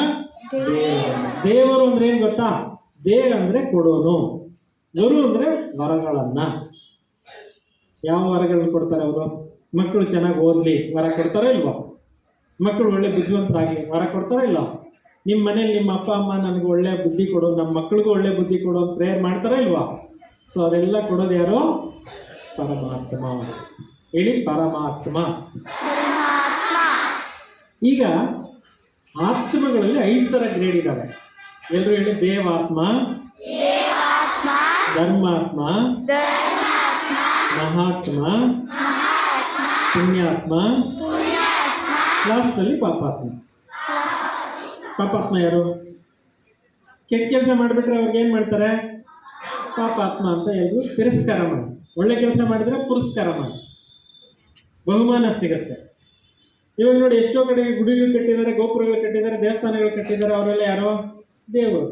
ದೇವರು ಅಂದ್ರೆ ಏನು ಗೊತ್ತಾ? ದೇವ ಅಂದ್ರೆ ಕೊಡೋನು, ಗುರು ಅಂದ್ರೆ ವರಗಳನ್ನ. ಯಾವ ವರಗಳನ್ನ ಕೊಡ್ತಾರೆ ಅವರು? ಮಕ್ಕಳು ಚೆನ್ನಾಗಿ ಓದಲಿ ವರ ಕೊಡ್ತಾರೋ ಇಲ್ವಾ? ಮಕ್ಕಳು ಒಳ್ಳೆ ಬುದ್ಧಿವಂತರಾಗಲಿ ವರ ಕೊಡ್ತಾರೋ ಇಲ್ವಾ? ನಿಮ್ಮ ಮನೇಲಿ ನಿಮ್ಮ ಅಪ್ಪ ಅಮ್ಮ ನನಗೆ ಒಳ್ಳೆ ಬುದ್ಧಿ ಕೊಡು, ನಮ್ಮ ಮಕ್ಕಳಿಗೂ ಒಳ್ಳೆ ಬುದ್ಧಿ ಕೊಡು ಅಂತ ಪ್ರೇಯರ್ ಮಾಡ್ತಾರೋ ಇಲ್ವಾ? ಸೊ ಅದೆಲ್ಲ ಕೊಡೋದು ಯಾರು? ಪರಮಾತ್ಮ. ಹೇಳಿ, ಪರಮಾತ್ಮ. ಈಗ ಆತ್ಮಗಳಲ್ಲಿ 5 ಥರ ಗ್ರೇಡ್ ಇದ್ದಾವೆ. ಎಲ್ಲರೂ ಹೇಳಿ, ದೇವಾತ್ಮ, ಧರ್ಮಾತ್ಮ, ಮಹಾತ್ಮ, ಪುಣ್ಯಾತ್ಮ, ಲಾಸ್ಟಲ್ಲಿ ಪಾಪಾತ್ಮ. ಪಾಪಾತ್ಮ ಯಾರು? ಕೆಟ್ಟ ಕೆಲಸ ಮಾಡಿಬಿಟ್ರೆ ಅವ್ರಿಗೆ ಏನು ಮಾಡ್ತಾರೆ? ಪಾಪಾತ್ಮ ಅಂತ ಎಲ್ಲರೂ ತಿರಸ್ಕಾರ ಮಾಡಿ. ಒಳ್ಳೆ ಕೆಲಸ ಮಾಡಿದ್ರೆ ಪುರಸ್ಕಾರ ಮಾಡಿ, ಬಹುಮಾನ ಸಿಗುತ್ತೆ. ಇವಾಗ ನೋಡಿ, ಎಷ್ಟೋ ಕಡೆ ಗುಡಿಗಳು ಕಟ್ಟಿದ್ದಾರೆ, ಗೋಪುರಗಳು ಕಟ್ಟಿದ್ದಾರೆ, ದೇವಸ್ಥಾನಗಳು ಕಟ್ಟಿದ್ದಾರೆ. ಅವರೆಲ್ಲ ಯಾರೋ? ದೇವರು.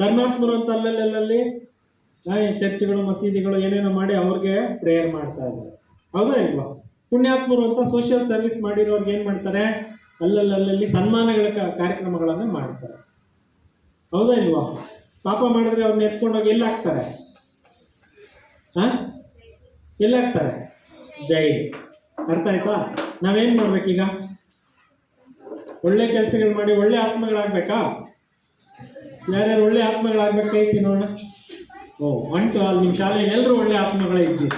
ಧರ್ಮಾತ್ಮರು ಅಂತ ಅಲ್ಲಲ್ಲಿ ಚರ್ಚ್ಗಳು, ಮಸೀದಿಗಳು ಏನೇನೋ ಮಾಡಿ ಅವ್ರಿಗೆ ಪ್ರೇಯರ್ ಮಾಡ್ತಾ ಇದ್ದಾರೆ. ಹೌದಾ ಇಲ್ವಾ? ಪುಣ್ಯಾತ್ಮರು ಅಂತ ಸೋಷಿಯಲ್ ಸರ್ವಿಸ್ ಮಾಡಿರೋರ್ಗೆ ಏನು ಮಾಡ್ತಾರೆ? ಅಲ್ಲಲ್ಲಿ ಸನ್ಮಾನಗಳ ಕಾರ್ಯಕ್ರಮಗಳನ್ನು ಮಾಡ್ತಾರೆ. ಹೌದಾ ಇಲ್ವಾ? ಪಾಪ ಮಾಡಿದ್ರೆ ಅವ್ರನ್ನ ಎತ್ಕೊಂಡೋಗಿ ಎಲ್ಲ ಹಾಕ್ತಾರೆ. ಎಲ್ಲ ಹಾಕ್ತಾರೆ? ಜೈಲ್. ಅರ್ಥ ಆಯ್ತಾ? ನಾವೇನು ಮಾಡ್ಬೇಕೀಗ? ಒಳ್ಳೆ ಕೆಲಸಗಳು ಮಾಡಿ ಒಳ್ಳೆ ಆತ್ಮಗಳಾಗಬೇಕಾ? ಯಾರ್ಯಾರು ಒಳ್ಳೆ ಆತ್ಮಗಳಾಗಬೇಕೈತಿ ನೋಡೋಣ. 1 to all ನಿಮ್ಮ ಶಾಲೆಯಲ್ಲಿ ಎಲ್ಲರೂ ಒಳ್ಳೆ ಆತ್ಮಗಳೇ ಇದ್ದೀವಿ.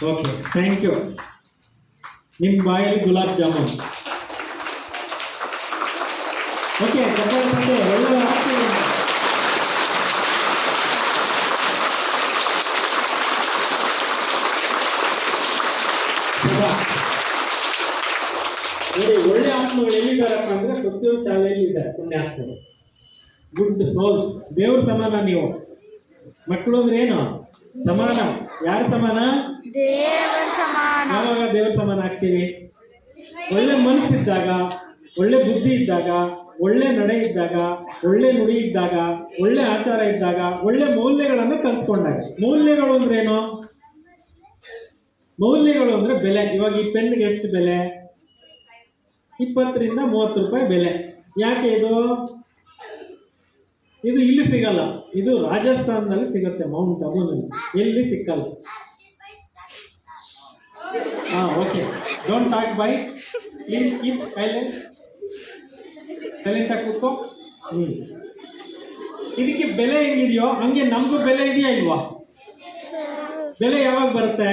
Okay, thank you. ನಿಮ್ಮ ಬಾಯಲ್ಲಿ ಗುಲಾಬ್ ಜಾಮೂನ್. ಓಕೆ, ಒಳ್ಳೆ ಆತ್ಮ. ನೋಡಿ, ಒಳ್ಳೆ ಆತ್ಮಗಳು ಎಲ್ಲಿದ್ದಾರಪ್ಪ ಅಂದ್ರೆ ಪ್ರತಿಯೊಂದು ಶಾಲೆಯಲ್ಲಿ ಇದ್ದಾರೆ ಪುಣ್ಯಾತ್ಮಗಳು. Good souls. ದೇವ್ರ ಸಮಾನ ನೀವು. ಮಕ್ಕಳು ಅಂದ್ರೆ ಏನು? ಸಮಾನ. ಯಾರು ಸಮಾನ? ಯಾವಾಗ ದೇವರ ಸಮಾನ ಆಗ್ತೀವಿ? ಒಳ್ಳೆ ಮನಸ್ಸಿದ್ದಾಗ, ಒಳ್ಳೆ ಬುದ್ಧಿ ಇದ್ದಾಗ, ಒಳ್ಳೆ ನಡೆ ಇದ್ದಾಗ, ಒಳ್ಳೆ ನುಡಿ ಇದ್ದಾಗ, ಒಳ್ಳೆ ಆಚಾರ ಇದ್ದಾಗ, ಒಳ್ಳೆ ಮೌಲ್ಯಗಳನ್ನು ಕಲ್ತ್ಕೊಂಡಾಗ. ಮೌಲ್ಯಗಳು ಅಂದ್ರೆ ಏನು? ಮೌಲ್ಯಗಳು ಅಂದ್ರೆ ಬೆಲೆ. ಇವಾಗ ಈ ಪೆನ್ಗೆ ಎಷ್ಟು ಬೆಲೆ? 20 ರಿಂದ 30 ರೂಪಾಯಿ ಬೆಲೆ. ಯಾಕೆ ಇದು ಇಲ್ಲಿ ಸಿಗಲ್ಲ. ಇದು ರಾಜಸ್ಥಾನದಲ್ಲಿ ಸಿಗುತ್ತೆ, ಮೌಂಟ್ ಅಬೂನಲ್ಲಿ. ಎಲ್ಲಿ ಸಿಕ್ಕಲ್ಲ. Okay, don't talk bye, please keep silent. ಸೈಲೆಂಟಾಗಿ ಕೂತ್ಕೋ. ಇದಕ್ಕೆ ಬೆಲೆ ಹೆಂಗಿದೆಯೋ ಹಂಗೆ ನಮಗೂ ಬೆಲೆ ಇದೆಯಾ ಇಲ್ವಾ? ಬೆಲೆ ಯಾವಾಗ ಬರುತ್ತೆ?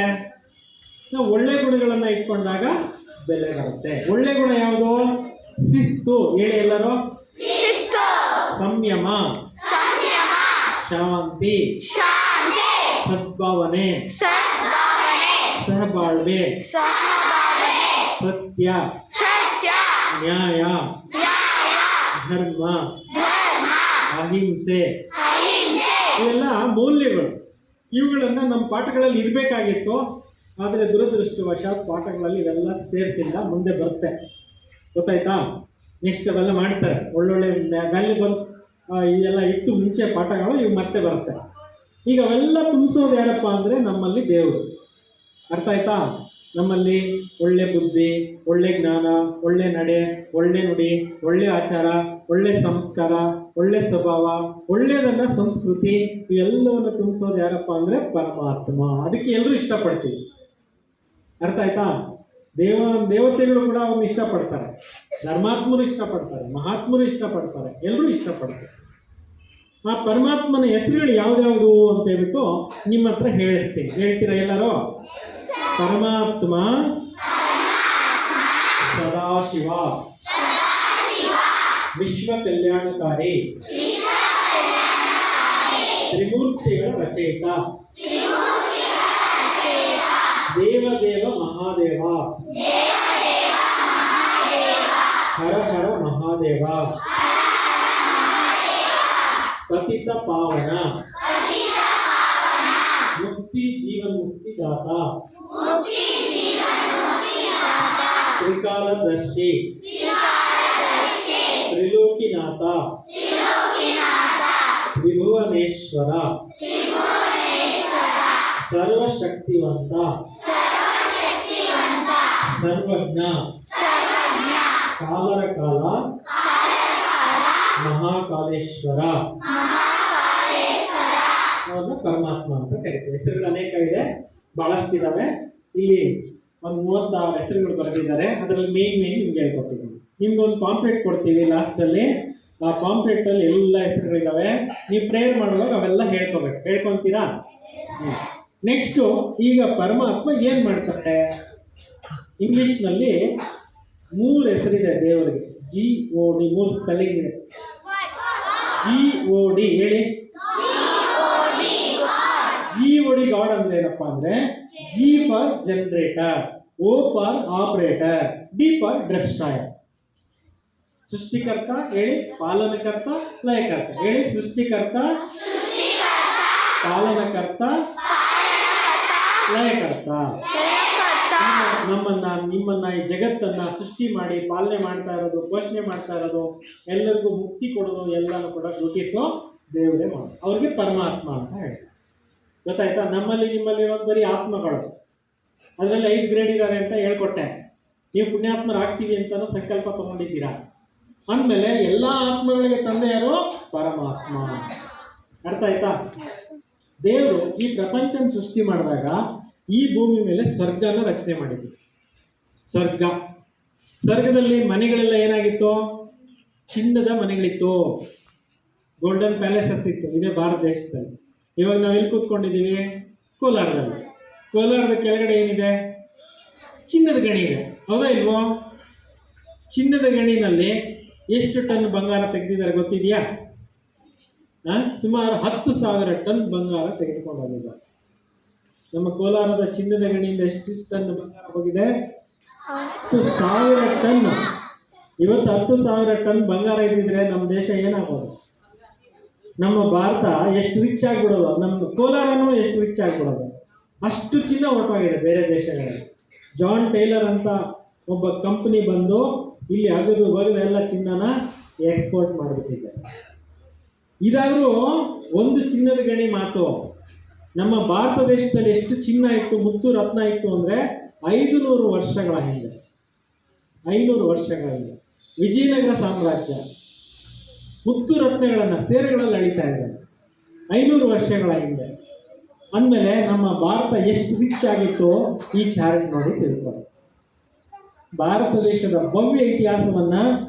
ನಾವು ಒಳ್ಳೆ ಗುಣಗಳನ್ನ ಇಟ್ಕೊಂಡಾಗ ಬೆಲೆ ಬರುತ್ತೆ. ಒಳ್ಳೆ ಗುಣ ಯಾವುದು? ಶಿಸ್ತು. ಹೇಳಿ ಎಲ್ಲರೂ. ಸಂಯಮ, ಶಾಂತಿ, ಸದ್ಭಾವನೆ, ಸಹಬಾಳ್ವೆ, ಸತ್ಯ, ನ್ಯಾಯ, ಧರ್ಮ, ಅಹಿಂಸೆ, ಇವೆಲ್ಲ ಮೌಲ್ಯಗಳು. ಇವುಗಳನ್ನ ನಮ್ಮ ಪಾಠಗಳಲ್ಲಿ ಇರಬೇಕಾಗಿತ್ತು. ಆದರೆ ದುರದೃಷ್ಟವಶಾತ್ ಪಾಠಗಳಲ್ಲಿ ಇವೆಲ್ಲ ಸೇರಿಸಿಲ್ಲ. ಮುಂದೆ ಬರುತ್ತೆ, ಗೊತ್ತಾಯ್ತಾ? ನೆಕ್ಸ್ಟ್ ಅವೆಲ್ಲ ಮಾಡ್ತಾರೆ. ಒಳ್ಳೊಳ್ಳೆ ವ್ಯಾಲ್ಯೂಬಲ್ ಇದೆಲ್ಲ ಇತ್ತು ಮುಂಚೆ ಪಾಠಗಳು, ಇವು ಮತ್ತೆ ಬರುತ್ತೆ. ಈಗ ಅವೆಲ್ಲ ತುಂಬಿಸೋದು ಯಾರಪ್ಪ ಅಂದರೆ ನಮ್ಮಲ್ಲಿ ದೇವರು. ಅರ್ಥ ಆಯ್ತಾ? ನಮ್ಮಲ್ಲಿ ಒಳ್ಳೆ ಬುದ್ಧಿ, ಒಳ್ಳೆ ಜ್ಞಾನ, ಒಳ್ಳೆ ನಡೆ, ಒಳ್ಳೆ ನುಡಿ, ಒಳ್ಳೆ ಆಚಾರ, ಒಳ್ಳೆ ಸಂಸ್ಕಾರ, ಒಳ್ಳೆ ಸ್ವಭಾವ, ಒಳ್ಳೆಯದನ್ನ ಸಂಸ್ಕೃತಿ, ಇವೆಲ್ಲವನ್ನು ತುಂಬಿಸೋದು ಯಾರಪ್ಪ ಅಂದರೆ ಪರಮಾತ್ಮ. ಅದಕ್ಕೆ ಎಲ್ಲರೂ ಇಷ್ಟಪಡ್ತೀವಿ. ಅರ್ಥ ಆಯ್ತಾ? ದೇವತೆಗಳು ಕೂಡ ಅವ್ರನ್ನ ಇಷ್ಟಪಡ್ತಾರೆ, ಧರ್ಮಾತ್ಮರು ಇಷ್ಟಪಡ್ತಾರೆ, ಮಹಾತ್ಮರು ಇಷ್ಟಪಡ್ತಾರೆ, ಎಲ್ಲರೂ ಇಷ್ಟಪಡ್ತಾರೆ. ಆ ಪರಮಾತ್ಮನ ಹೆಸರುಗಳು ಯಾವ್ದ್ಯಾವುದು ಅಂತ ಹೇಳ್ಬಿಟ್ಟು ನಿಮ್ಮ ಹತ್ರ ಹೇಳಿಸ್ತೀನಿ. ಹೇಳ್ತೀರಾ ಎಲ್ಲರೂ? ಪರಮಾತ್ಮ, ಸದಾಶಿವ, ವಿಶ್ವ ಕಲ್ಯಾಣಕಾರಿ, ತ್ರಿಮೂರ್ತಿಗಳ ರಚಯಿತ, ದೇವದೇವ ಮಹಾದೇವ, ಹರ ಹರ ಮಹಾದೇವ, ಪತಿತ ಪಾವನ, ಮುಕ್ತಿ ಜೀವನ್ ಮುಕ್ತಿದಾತ, ತ್ರಿಕಾಲದರ್ಶಿ, ತ್ರಿಲೋಕಿನಾಥ, ತ್ರಿಭುವನೇಶ್ವರ, ಸರ್ವಶಕ್ತಿವಂತ, ಸರ್ವಜ್ಞ, ಕಾಲರ ಕಾಲ, ಮಹಾಕಾಲೇಶ್ವರ, ಅವನ್ನ ಪರಮಾತ್ಮ ಅಂತ ಕರೀತೀವಿ. ಹೆಸರುಗಳು ಅನೇಕ ಇದೆ, ಬಹಳಷ್ಟಿದ್ದಾವೆ. ಇಲ್ಲಿ ಒಂದು 36 ಹೆಸರುಗಳು ಬರೆದಿದ್ದಾರೆ. ಅದರಲ್ಲಿ ಮೇನ್ ನಿಮ್ಗೆ ಹೇಳ್ಕೊಟ್ಟಿದ್ದೀನಿ. ನಿಮ್ಗೊಂದು ಪಾಂಪ್ಲೆಟ್ ಕೊಡ್ತೀವಿ ಲಾಸ್ಟಲ್ಲಿ. ಆ ಪಾಂಪ್ಲೆಟ್ ಅಲ್ಲಿ ಎಲ್ಲ ಹೆಸರುಗಳಿದ್ದಾವೆ. ನೀವು ಪ್ರೇಯರ್ ಮಾಡುವಾಗ ಅವೆಲ್ಲ ಹೇಳ್ಕೊಬೇಕು. ಹೇಳ್ಕೊಂತೀರಾ? ನೆಕ್ಸ್ಟು ಈಗ ಪರಮಾತ್ಮ ಏನ್ ಮಾಡ್ತಾರೆ? ಇಂಗ್ಲಿಷ್ನಲ್ಲಿ 3 ಹೆಸರಿದೆ ದೇವರಿಗೆ. GOD 3 ಸ್ಪೆಲ್ಲಿಂಗ್ ಇದೆ. GOD ಹೇಳಿ. GOD ಗಾಡ್ ಅಂದ್ರೆ ಏನಪ್ಪಾ ಅಂದ್ರೆ G for generator, O for operator, D for destroyer. ಸೃಷ್ಟಿಕರ್ತ ಹೇಳಿ, ಪಾಲನಕರ್ತ, ಲಯಕರ್ತ ಹೇಳಿ. ಸೃಷ್ಟಿಕರ್ತ, ಪಾಲನಕರ್ತ, ಲಯಕರ್ತ. ನಿಮ್ಮನ್ನ ಈ ಜಗತ್ತನ್ನ ಸೃಷ್ಟಿ ಮಾಡಿ ಪಾಲನೆ ಮಾಡ್ತಾ ಇರೋದು, ಪೋಷಣೆ ಮಾಡ್ತಾ ಇರೋದು, ಎಲ್ಲರಿಗೂ ಮುಕ್ತಿ ಕೊಡೋದು, ಎಲ್ಲಾನು ಕೂಡ ದುಃಖಿಸೋ ದೇವರೇ ಮಾಡೋದು. ಅವ್ರಿಗೆ ಪರಮಾತ್ಮ ಅಂತ ಹೇಳಿ. ಗೊತ್ತಾಯ್ತಾ? ನಮ್ಮಲ್ಲಿ ನಿಮ್ಮಲ್ಲಿ ಇರೋದು ಬರೀ ಆತ್ಮಗಳು. ಅದರಲ್ಲಿ 5 ಗ್ರೇಡ್ ಇದ್ದಾರೆ ಅಂತ ಹೇಳ್ಕೊಟ್ಟೆ. ನೀವು ಪುಣ್ಯಾತ್ಮರಾಗ್ತೀವಿ ಅಂತಾನು ಸಂಕಲ್ಪ ತಗೊಂಡಿದ್ದೀರಾ. ಅಂದಮೇಲೆ ಎಲ್ಲ ಆತ್ಮಗಳಿಗೆ ತಂದೆ ಯಾರು? ಪರಮಾತ್ಮ. ಅರ್ಥ ಆಯ್ತಾ? ದೇವರು ಈ ಪ್ರಪಂಚನ ಸೃಷ್ಟಿ ಮಾಡಿದಾಗ ಈ ಭೂಮಿ ಮೇಲೆ ಸ್ವರ್ಗನ ರಚನೆ ಮಾಡಿದ್ವಿ. ಸ್ವರ್ಗದಲ್ಲಿ ಮನೆಗಳೆಲ್ಲ ಏನಾಗಿತ್ತು? ಚಿನ್ನದ ಮನೆಗಳಿತ್ತು, ಗೋಲ್ಡನ್ ಪ್ಯಾಲೇಸಸ್ ಇತ್ತು. ಇದೇ ಭಾರತ ದೇಶದಲ್ಲಿ. ಇವಾಗ ನಾವು ಎಲ್ಲಿ ಕೂತ್ಕೊಂಡಿದ್ದೀವಿ? ಕೋಲಾರದಲ್ಲಿ. ಕೋಲಾರದ ಕೆಳಗಡೆ ಏನಿದೆ? ಚಿನ್ನದ ಗಣಿ ಇದೆ. ಹೌದಾ ಇಲ್ವೋ? ಚಿನ್ನದ ಗಣಿನಲ್ಲಿ ಎಷ್ಟು ಟನ್ ಬಂಗಾರ ತೆಗೆದಿದ್ದಾರೆ ಗೊತ್ತಿದೆಯಾ? ಸುಮಾರು 10,000 ಟನ್ ಬಂಗಾರ ತೆಗೆದುಕೊಂಡು ಹೋಗಿದ್ದಾರೆ. ನಮ್ಮ ಕೋಲಾರದ ಚಿನ್ನದ ಗಣಿಯಿಂದ ಎಷ್ಟು ಟನ್ ಬಂಗಾರ ಹೋಗಿದೆ? 10,000 ಟನ್. ಇವತ್ತು 10,000 ಟನ್ ಬಂಗಾರ ಇದ್ದಿದ್ರೆ ನಮ್ಮ ದೇಶ ಏನಾಗೋದು? ನಮ್ಮ ಭಾರತ ಎಷ್ಟು ರಿಚ್ ಆಗಿಬಿಡೋದು, ನಮ್ಮ ಕೋಲಾರನೂ ಎಷ್ಟು ರಿಚ್ ಆಗಿಬಿಡೋದು. ಅಷ್ಟು ಚಿನ್ನ ಹೊರಟೋಗಿದೆ ಬೇರೆ ದೇಶಗಳಲ್ಲಿ. ಜಾನ್ ಟೈಲರ್ ಅಂತ ಒಬ್ಬ ಕಂಪನಿ ಬಂದು ಇಲ್ಲಿ ಅಗದು ಎಲ್ಲ ಚಿನ್ನನ ಎಕ್ಸ್ಪೋರ್ಟ್ ಮಾಡಿಬಿಟ್ಟಿದ್ದಾರೆ. ಇದಾದರೂ ಒಂದು ಚಿನ್ನದ ಗಣಿ ಮಾತು. ನಮ್ಮ ಭಾರತ ದೇಶದಲ್ಲಿ ಎಷ್ಟು ಚಿನ್ನ ಇತ್ತು, ಮುತ್ತು ರತ್ನ ಇತ್ತು ಅಂದರೆ 500 ವರ್ಷಗಳ ಹಿಂದೆ. 500 ವರ್ಷಗಳ ಹಿಂದೆ ವಿಜಯನಗರ ಸಾಮ್ರಾಜ್ಯ ಮುತ್ತು ರತ್ನಗಳನ್ನು ಸೇರುಗಳಲ್ಲಿ ಅಳಿತಾ ಇದ್ದಾರೆ 500 ವರ್ಷಗಳ ಹಿಂದೆ. ಅಂದಮೇಲೆ ನಮ್ಮ ಭಾರತ ಎಷ್ಟು ರಿಚ್ ಆಗಿತ್ತು ಈ ಚಾರ್ಟ್ ನೋಡಿ ತಿಳ್ಕೊಳ್ಳಿ. ಭಾರತ ದೇಶದ ಭವ್ಯ ಇತಿಹಾಸವನ್ನ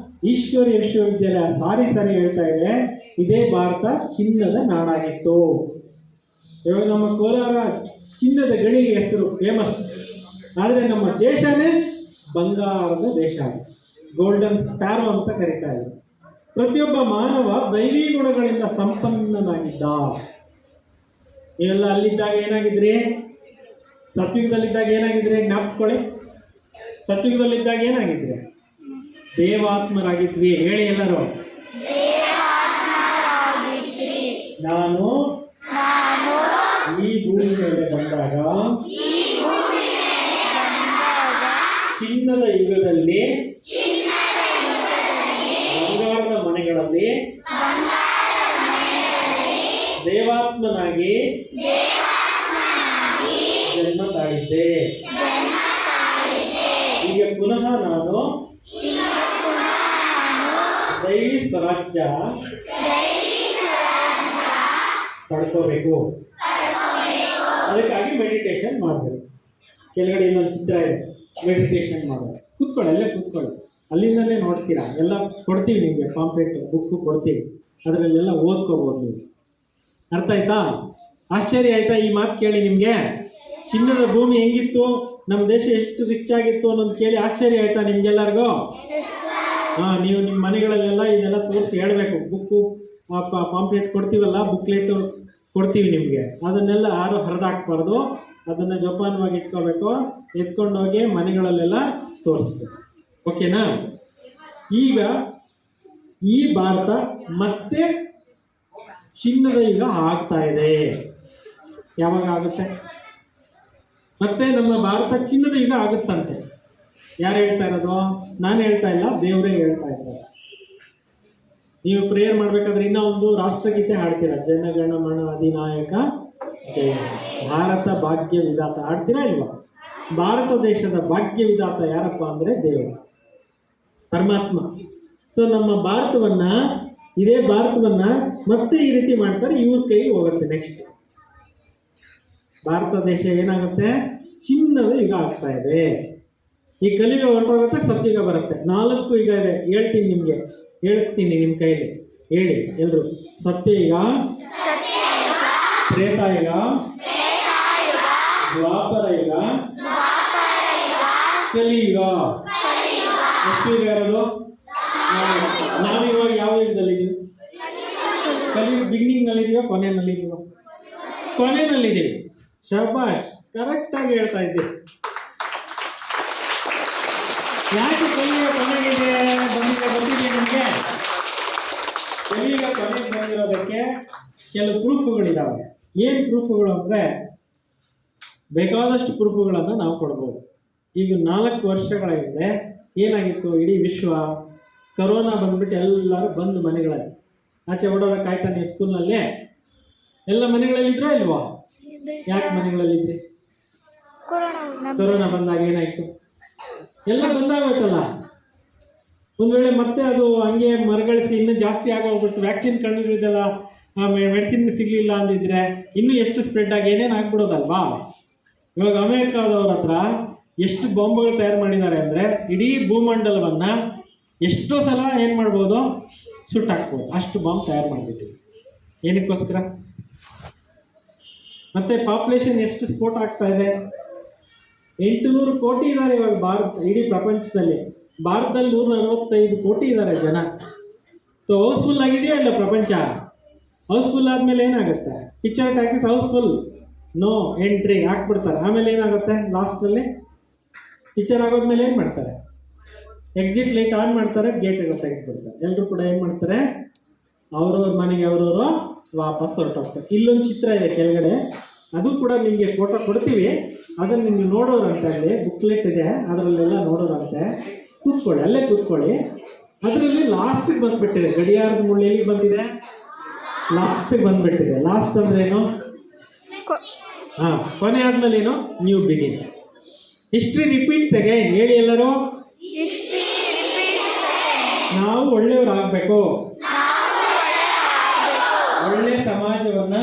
ಈಶ್ವರಿ ವಿಶ್ವವಿದ್ಯಾಲಯ ಸಾರಿ ಹೇಳ್ತಾ ಇದೆ. ಇದೇ ಭಾರತ ಚಿನ್ನದ ನಾಡಾಗಿತ್ತು. ಇವಾಗ ನಮ್ಮ ಕೋಲಾರ ಚಿನ್ನದ ಗಣಿಗೆ ಹೆಸರು ಫೇಮಸ್. ಆದರೆ ನಮ್ಮ ದೇಶನೇ ಬಂಗಾರದ ದೇಶ, ಗೋಲ್ಡನ್ ಸ್ಪ್ಯಾರೋ ಅಂತ ಕರೀತಾ ಇದೆ. ಪ್ರತಿಯೊಬ್ಬ ಮಾನವ ದೈವಿ ಗುಣಗಳಿಂದ ಸಂಪನ್ನನಾಗಿದ್ದ. ನೀವೆಲ್ಲ ಅಲ್ಲಿದ್ದಾಗ ಏನಾಗಿದ್ರಿ? ಸತ್ಯುಗದಲ್ಲಿದ್ದಾಗ ಏನಾಗಿದ್ರಿ? ಜ್ಞಾಪಿಸ್ಕೊಳ್ಳಿ. ಸತ್ಯುಗದಲ್ಲಿದ್ದಾಗ ಏನಾಗಿದ್ರಿ? ದೇವಾತ್ಮರಾಗಿದ್ವಿ. ಹೇಳಿ ಎಲ್ಲರೂ. ನಾನು ಈ ಭೂಮಿ ಮೇಲೆ ಬಂದಾಗ ಚಿನ್ನದ ಯುಗದಲ್ಲಿ ಬಂಗಾರದ ಮನೆಗಳಲ್ಲಿ ದೇವಾತ್ಮನಾಗಿ ಜನ್ಮ ತಾಳಿದ್ದೆ. ಈಗ ಪುನಃ ನಾನು ದೈವಿ ಸ್ವರಾಜ್ಯ ಪಡ್ಕೋಬೇಕು. ಅದಕ್ಕಾಗಿ ಮೆಡಿಟೇಷನ್ ಮಾಡಬೇಕು. ಕೆಳಗಡೆ ಇನ್ನೊಂದು ಚಿತ್ರ ಇದೆ, ಮೆಡಿಟೇಷನ್ ಮಾಡೋದು. ಕೂತ್ಕೊಳ್ಳಿ, ಅಲ್ಲೇ ಕೂತ್ಕೊಳ್ಳಿ, ಅಲ್ಲಿಂದಲೇ ನೋಡ್ತೀರಾ. ಎಲ್ಲ ಕೊಡ್ತೀವಿ ನಿಮಗೆ, ಪಾಂಪ್ಲೆಟ್ ಬುಕ್ಕು ಕೊಡ್ತೀವಿ, ಅದರಲ್ಲೆಲ್ಲ ಓದ್ಕೋಬೋದು ನೀವು. ಅರ್ಥ ಆಯ್ತಾ? ಆಶ್ಚರ್ಯ ಆಯ್ತಾ ಈ ಮಾತು ಕೇಳಿ? ನಿಮಗೆ ಚಿನ್ನದ ಭೂಮಿ ಹೆಂಗಿತ್ತು, ನಮ್ಮ ದೇಶ ಎಷ್ಟು ರಿಚ್ ಆಗಿತ್ತು ಅನ್ನೋದು ಕೇಳಿ ಆಶ್ಚರ್ಯ ಆಯ್ತಾ ನಿಮ್ಗೆಲ್ಲರಿಗೂ? ನೀವು ನಿಮ್ಮ ಮನೆಗಳಲ್ಲೆಲ್ಲ ಇದೆಲ್ಲ ತೋರಿಸಿ ಹೇಳಬೇಕು. ಬುಕ್ಕು ಪಾಂಪ್ಲೆಟ್ ಕೊಡ್ತೀವಲ್ಲ, ಬುಕ್ಲೆಟು ಕೊಡ್ತೀವಿ ನಿಮಗೆ, ಅದನ್ನೆಲ್ಲ ಯಾರು ಹರಿದಾಕ್ಬಾರ್ದು. ಅದನ್ನು ಜೋಪಾನವಾಗಿ ಇಟ್ಕೋಬೇಕು. ಎತ್ಕೊಂಡೋಗಿ ಮನೆಗಳಲ್ಲೆಲ್ಲ ತೋರಿಸ್ಬೇಕು. ಓಕೆನಾ? ಈಗ ಈ ಭಾರತ ಮತ್ತೆ ಚಿನ್ನದ ಯುಗ ಆಗ್ತಾ ಇದೆ. ಯಾವಾಗ ಆಗುತ್ತೆ? ಮತ್ತೆ ನಮ್ಮ ಭಾರತ ಚಿನ್ನದ ಯುಗ ಆಗುತ್ತಂತೆ. ಯಾರು ಹೇಳ್ತಾ ಇರೋದು? ನಾನು ಹೇಳ್ತಾ ಇಲ್ಲ, ದೇವರೇ ಹೇಳ್ತಾ ಇದ್ದಾರೆ. ನೀವು ಪ್ರೇಯರ್ ಮಾಡ್ಬೇಕಾದ್ರೆ ಇನ್ನೂ ಒಂದು ರಾಷ್ಟ್ರಗೀತೆ ಹಾಡ್ತೀರಾ, ಜನಗಣ ಮನ ಅಧಿನಾಯಕ ಜಯ, ಭಾರತ ಭಾಗ್ಯ ವಿಧಾತ ಹಾಡ್ತೀರಾ ಇಲ್ವಾ? ಭಾರತ ದೇಶದ ಭಾಗ್ಯ ವಿಧಾತ ಯಾರಪ್ಪ ಅಂದರೆ ದೇವರು, ಪರಮಾತ್ಮ. ಸೊ ನಮ್ಮ ಭಾರತವನ್ನ, ಇದೇ ಭಾರತವನ್ನ ಮತ್ತೆ ಈ ರೀತಿ ಮಾಡ್ತಾರೆ, ಇವ್ರ ಕೈಗೆ ಹೋಗುತ್ತೆ. ನೆಕ್ಸ್ಟ್ ಭಾರತ ದೇಶ ಏನಾಗುತ್ತೆ? ಚಿನ್ನದ ಯುಗ ಆಗ್ತಾ ಇದೆ. ಈ ಕಲಿಯುಗ ಹೊರಟೋಗುತ್ತೆ, ಸತ್ಯುಗ ಬರುತ್ತೆ. 4 ಯುಗ ಇದೆ, ಹೇಳ್ತೀನಿ ನಿಮಗೆ, ಹೇಳಿಸ್ತೀನಿ ನಿಮ್ಮ ಕೈಲಿ. ಹೇಳಿ ಎಲ್ರು. ಸತ್ಯಯುಗ, ತ್ರೇತಾಯುಗ, ದ್ವಾಪರ ಯುಗ, ಕಲಿಯುಗ. ಎಷ್ಟು ಯುಗ ಇರೋದು? ನಾವಿವಾಗ ಯಾವ ಯುಗದಲ್ಲಿದ್ದೀವಿ? ಕಲಿಯುಗ ಬಿಗಿನಿಂಗ್ ನಲ್ಲಿದ್ದೀವ, ಕೊನೆಯಲ್ಲಿದ್ದೀವ? ಕೊನೆಯಲ್ಲಿದ್ದೀವಿ. ಶಬಾಷ್, ಕರೆಕ್ಟಾಗಿ ಹೇಳ್ತಾ ಇದ್ದೀವಿ. ಯಾಕೆ ಕಲಿಯುಗ ಕೊನೆಗಿದೆ ಬಂದಿದೆ ನಿಮಗೆ? ಕಲಿಯುಗ ಕೊನೆಗೆ ಬಂದಿರೋದಕ್ಕೆ ಕೆಲವು ಪ್ರೂಫ್ಗಳಿದ್ದಾವೆ. ಏನು ಪ್ರೂಫ್ಗಳು ಅಂದರೆ, ಬೇಕಾದಷ್ಟು ಪ್ರೂಫ್ಗಳನ್ನು ನಾವು ಕೊಡ್ಬೋದು. ಈಗ 4 ವರ್ಷಗಳ ಹಿಂದೆ ಏನಾಗಿತ್ತು? ಇಡೀ ವಿಶ್ವ ಕರೋನಾ ಬಂದ್ಬಿಟ್ಟು ಎಲ್ಲರೂ ಬಂದು ಮನೆಗಳಲ್ಲಿ, ಆಚೆ ಓಡೋದಕ್ಕಾಯ್ತಾ? ನೀವು ಸ್ಕೂಲ್ನಲ್ಲಿ ಎಲ್ಲ ಮನೆಗಳಲ್ಲಿದ್ರಾ ಇಲ್ವಾ? ಯಾಕೆ ಮನೆಗಳಲ್ಲಿದ್ರಿ? ಕೊರೋನಾ ಬಂದಾಗ ಏನಾಯ್ತು? ಎಲ್ಲ ಬಂದಾಗೋಯ್ತಲ್ಲ. ಒಂದು ವೇಳೆ ಮತ್ತೆ ಅದು ಹಂಗೆ ಮರಗಳಿಸಿ ಇನ್ನೂ ಜಾಸ್ತಿ ಆಗೋಗ್ಬಿಟ್ಟು ವ್ಯಾಕ್ಸಿನ್ ಕಂಡುಹಿಡಿದಲ್ಲ, ಮೆಡಿಸಿನ್ ಸಿಗಲಿಲ್ಲ ಅಂದಿದ್ರೆ ಇನ್ನೂ ಎಷ್ಟು ಸ್ಪ್ರೆಡ್ ಆಗಿ ಏನೇನು ಆಗ್ಬಿಡೋದಲ್ವಾ? ಇವಾಗ ಅಮೇರಿಕಾದವ್ರ ಹತ್ರ ಎಷ್ಟು ಬಾಂಬ್ಗಳು ತಯಾರು ಮಾಡಿದ್ದಾರೆ ಅಂದರೆ, ಇಡೀ ಭೂಮಂಡಲವನ್ನು ಎಷ್ಟೋ ಸಲ ಏನು ಮಾಡ್ಬೋದು? ಸುಟ್ಟಾಕ್ಬೋದು. ಅಷ್ಟು ಬಾಂಬ್ ತಯಾರು ಮಾಡಿಬಿಟ್ಟಿವಿ. ಏನಕ್ಕೋಸ್ಕರ? ಮತ್ತು ಪಾಪ್ಯುಲೇಷನ್ ಎಷ್ಟು ಸ್ಫೋಟ ಆಗ್ತಾ ಇದೆ? 800 ಕೋಟಿ ಇದ್ದಾರೆ ಇವಾಗ ಭಾರತ, ಇಡೀ ಪ್ರಪಂಚದಲ್ಲಿ. ಭಾರತದಲ್ಲಿ 145 ಕೋಟಿ ಇದ್ದಾರೆ ಜನ. ಸೊ ಹೌಸ್ಫುಲ್ ಆಗಿದೆಯಾ ಇಲ್ಲ ಪ್ರಪಂಚ? ಹೌಸ್ಫುಲ್ ಆದಮೇಲೆ ಏನಾಗುತ್ತೆ? Picture talkies house full, no entry ಹಾಕ್ಬಿಡ್ತಾರೆ. ಆಮೇಲೆ ಏನಾಗುತ್ತೆ? ಲಾಸ್ಟಲ್ಲಿ ಪಿಕ್ಚರ್ ಆಗೋದ್ಮೇಲೆ ಏನು ಮಾಡ್ತಾರೆ? ಎಕ್ಸಿಟ್ ಲೈಟ್ ಆನ್ ಮಾಡ್ತಾರೆ, ಗೇಟ್ಗಳು ತೆಗೆದುಬಿಡ್ತಾರೆ. ಎಲ್ಲರೂ ಕೂಡ ಏನು ಮಾಡ್ತಾರೆ? ಅವ್ರವ್ರ ಮನೆಗೆ ಅವರವರು ವಾಪಸ್ ಹೊರಟೋಗ್ತಾರೆ. ಇಲ್ಲೊಂದು ಚಿತ್ರ ಇದೆ ಕೆಳಗಡೆ, ಅದು ಕೂಡ ನಿಮಗೆ ಫೋಟೋ ಕೊಡ್ತೀವಿ, ಅದನ್ನು ನಿಮಗೆ ನೋಡೋರಂತೆ. ಅಲ್ಲಿ ಬುಕ್ಲೆಟ್ ಇದೆ, ಅದರಲ್ಲೆಲ್ಲ ನೋಡೋರಂತೆ. ಕೂತ್ಕೊಳ್ಳಿ, ಅಲ್ಲೇ ಕೂತ್ಕೊಳ್ಳಿ. ಅದರಲ್ಲಿ ಲಾಸ್ಟಿಗೆ ಬಂದುಬಿಟ್ಟಿದೆ, ಗಡಿಯಾರದ ಮುಳ್ಳೆಲ್ಲಿ ಬಂದಿದೆ? ಲಾಸ್ಟಿಗೆ ಬಂದುಬಿಟ್ಟಿದೆ. ಲಾಸ್ಟ್ ಅಂದ್ರೆ ಏನು? ಹಾಂ, ಕೊನೆ ಆದ್ಮೇಲೆ ಏನು? New begin. History repeats again. ಹೇಳಿ ಎಲ್ಲರೂ. ನಾವು ಒಳ್ಳೆಯವರಾಗಬೇಕು, ಒಳ್ಳೆ ಸಮಾಜವನ್ನ